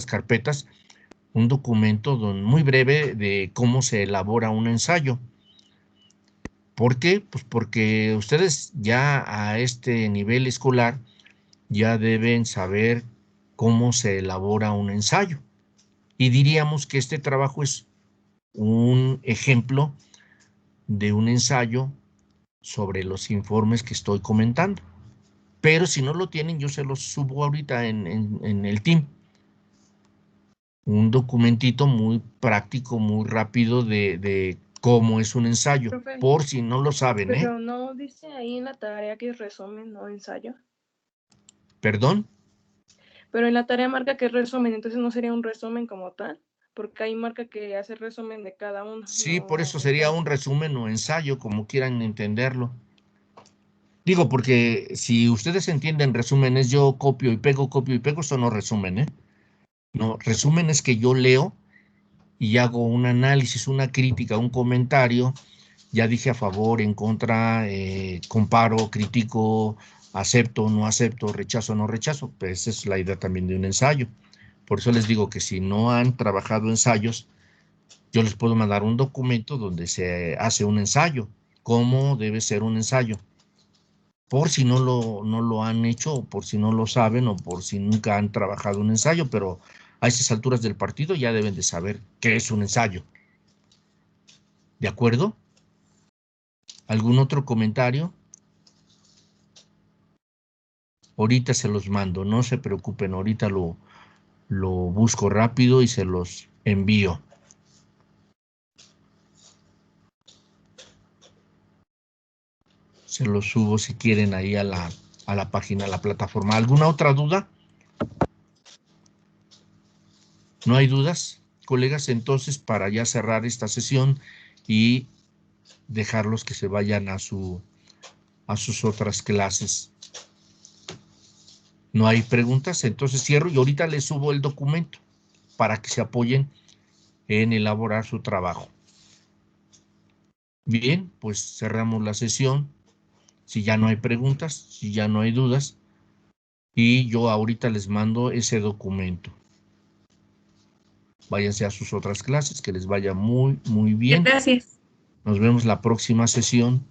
carpetas un documento muy breve de cómo se elabora un ensayo. ¿Por qué? Pues porque ustedes ya a este nivel escolar ya deben saber cómo se elabora un ensayo. Y diríamos que este trabajo es un ejemplo de un ensayo sobre los informes que estoy comentando. Pero si no lo tienen, yo se los subo ahorita en el Team. Un documentito muy práctico, muy rápido de cómo es un ensayo, Profe, por si no lo saben, ¿eh? pero no dice ahí en la tarea que es resumen, no ensayo. ¿Perdón? Pero en la tarea marca que es resumen, entonces no sería un resumen como tal, porque ahí marca que hace resumen de cada uno. Sí, no por eso sería ensayo. un resumen o ensayo, como quieran entenderlo. Digo, porque si ustedes entienden resúmenes, yo copio y pego, eso no resumen, ¿eh? No, resumen es que yo leo y hago un análisis, una crítica, un comentario. Ya dije a favor, en contra, comparo, critico, acepto, no acepto, rechazo, no rechazo. Pues esa es la idea también de un ensayo. Por eso les digo que si no han trabajado ensayos, yo les puedo mandar un documento donde se hace un ensayo, cómo debe ser un ensayo. Por si no lo han hecho, o por si no lo saben, o por si nunca han trabajado un ensayo, pero a esas alturas del partido ya deben de saber qué es un ensayo. ¿De acuerdo? ¿Algún otro comentario? Ahorita se los mando, no se preocupen, ahorita lo busco rápido y se los envío. Se los subo si quieren ahí a la página, a la plataforma. ¿Alguna otra duda? ¿No hay dudas, colegas? Entonces, para ya cerrar esta sesión y dejarlos que se vayan a sus otras clases. ¿No hay preguntas? Entonces cierro y ahorita les subo el documento para que se apoyen en elaborar su trabajo. Bien, pues cerramos la sesión. Si ya no hay preguntas, si ya no hay dudas, y yo ahorita les mando ese documento. Váyanse a sus otras clases, que les vaya muy, muy bien. Gracias. Nos vemos la próxima sesión.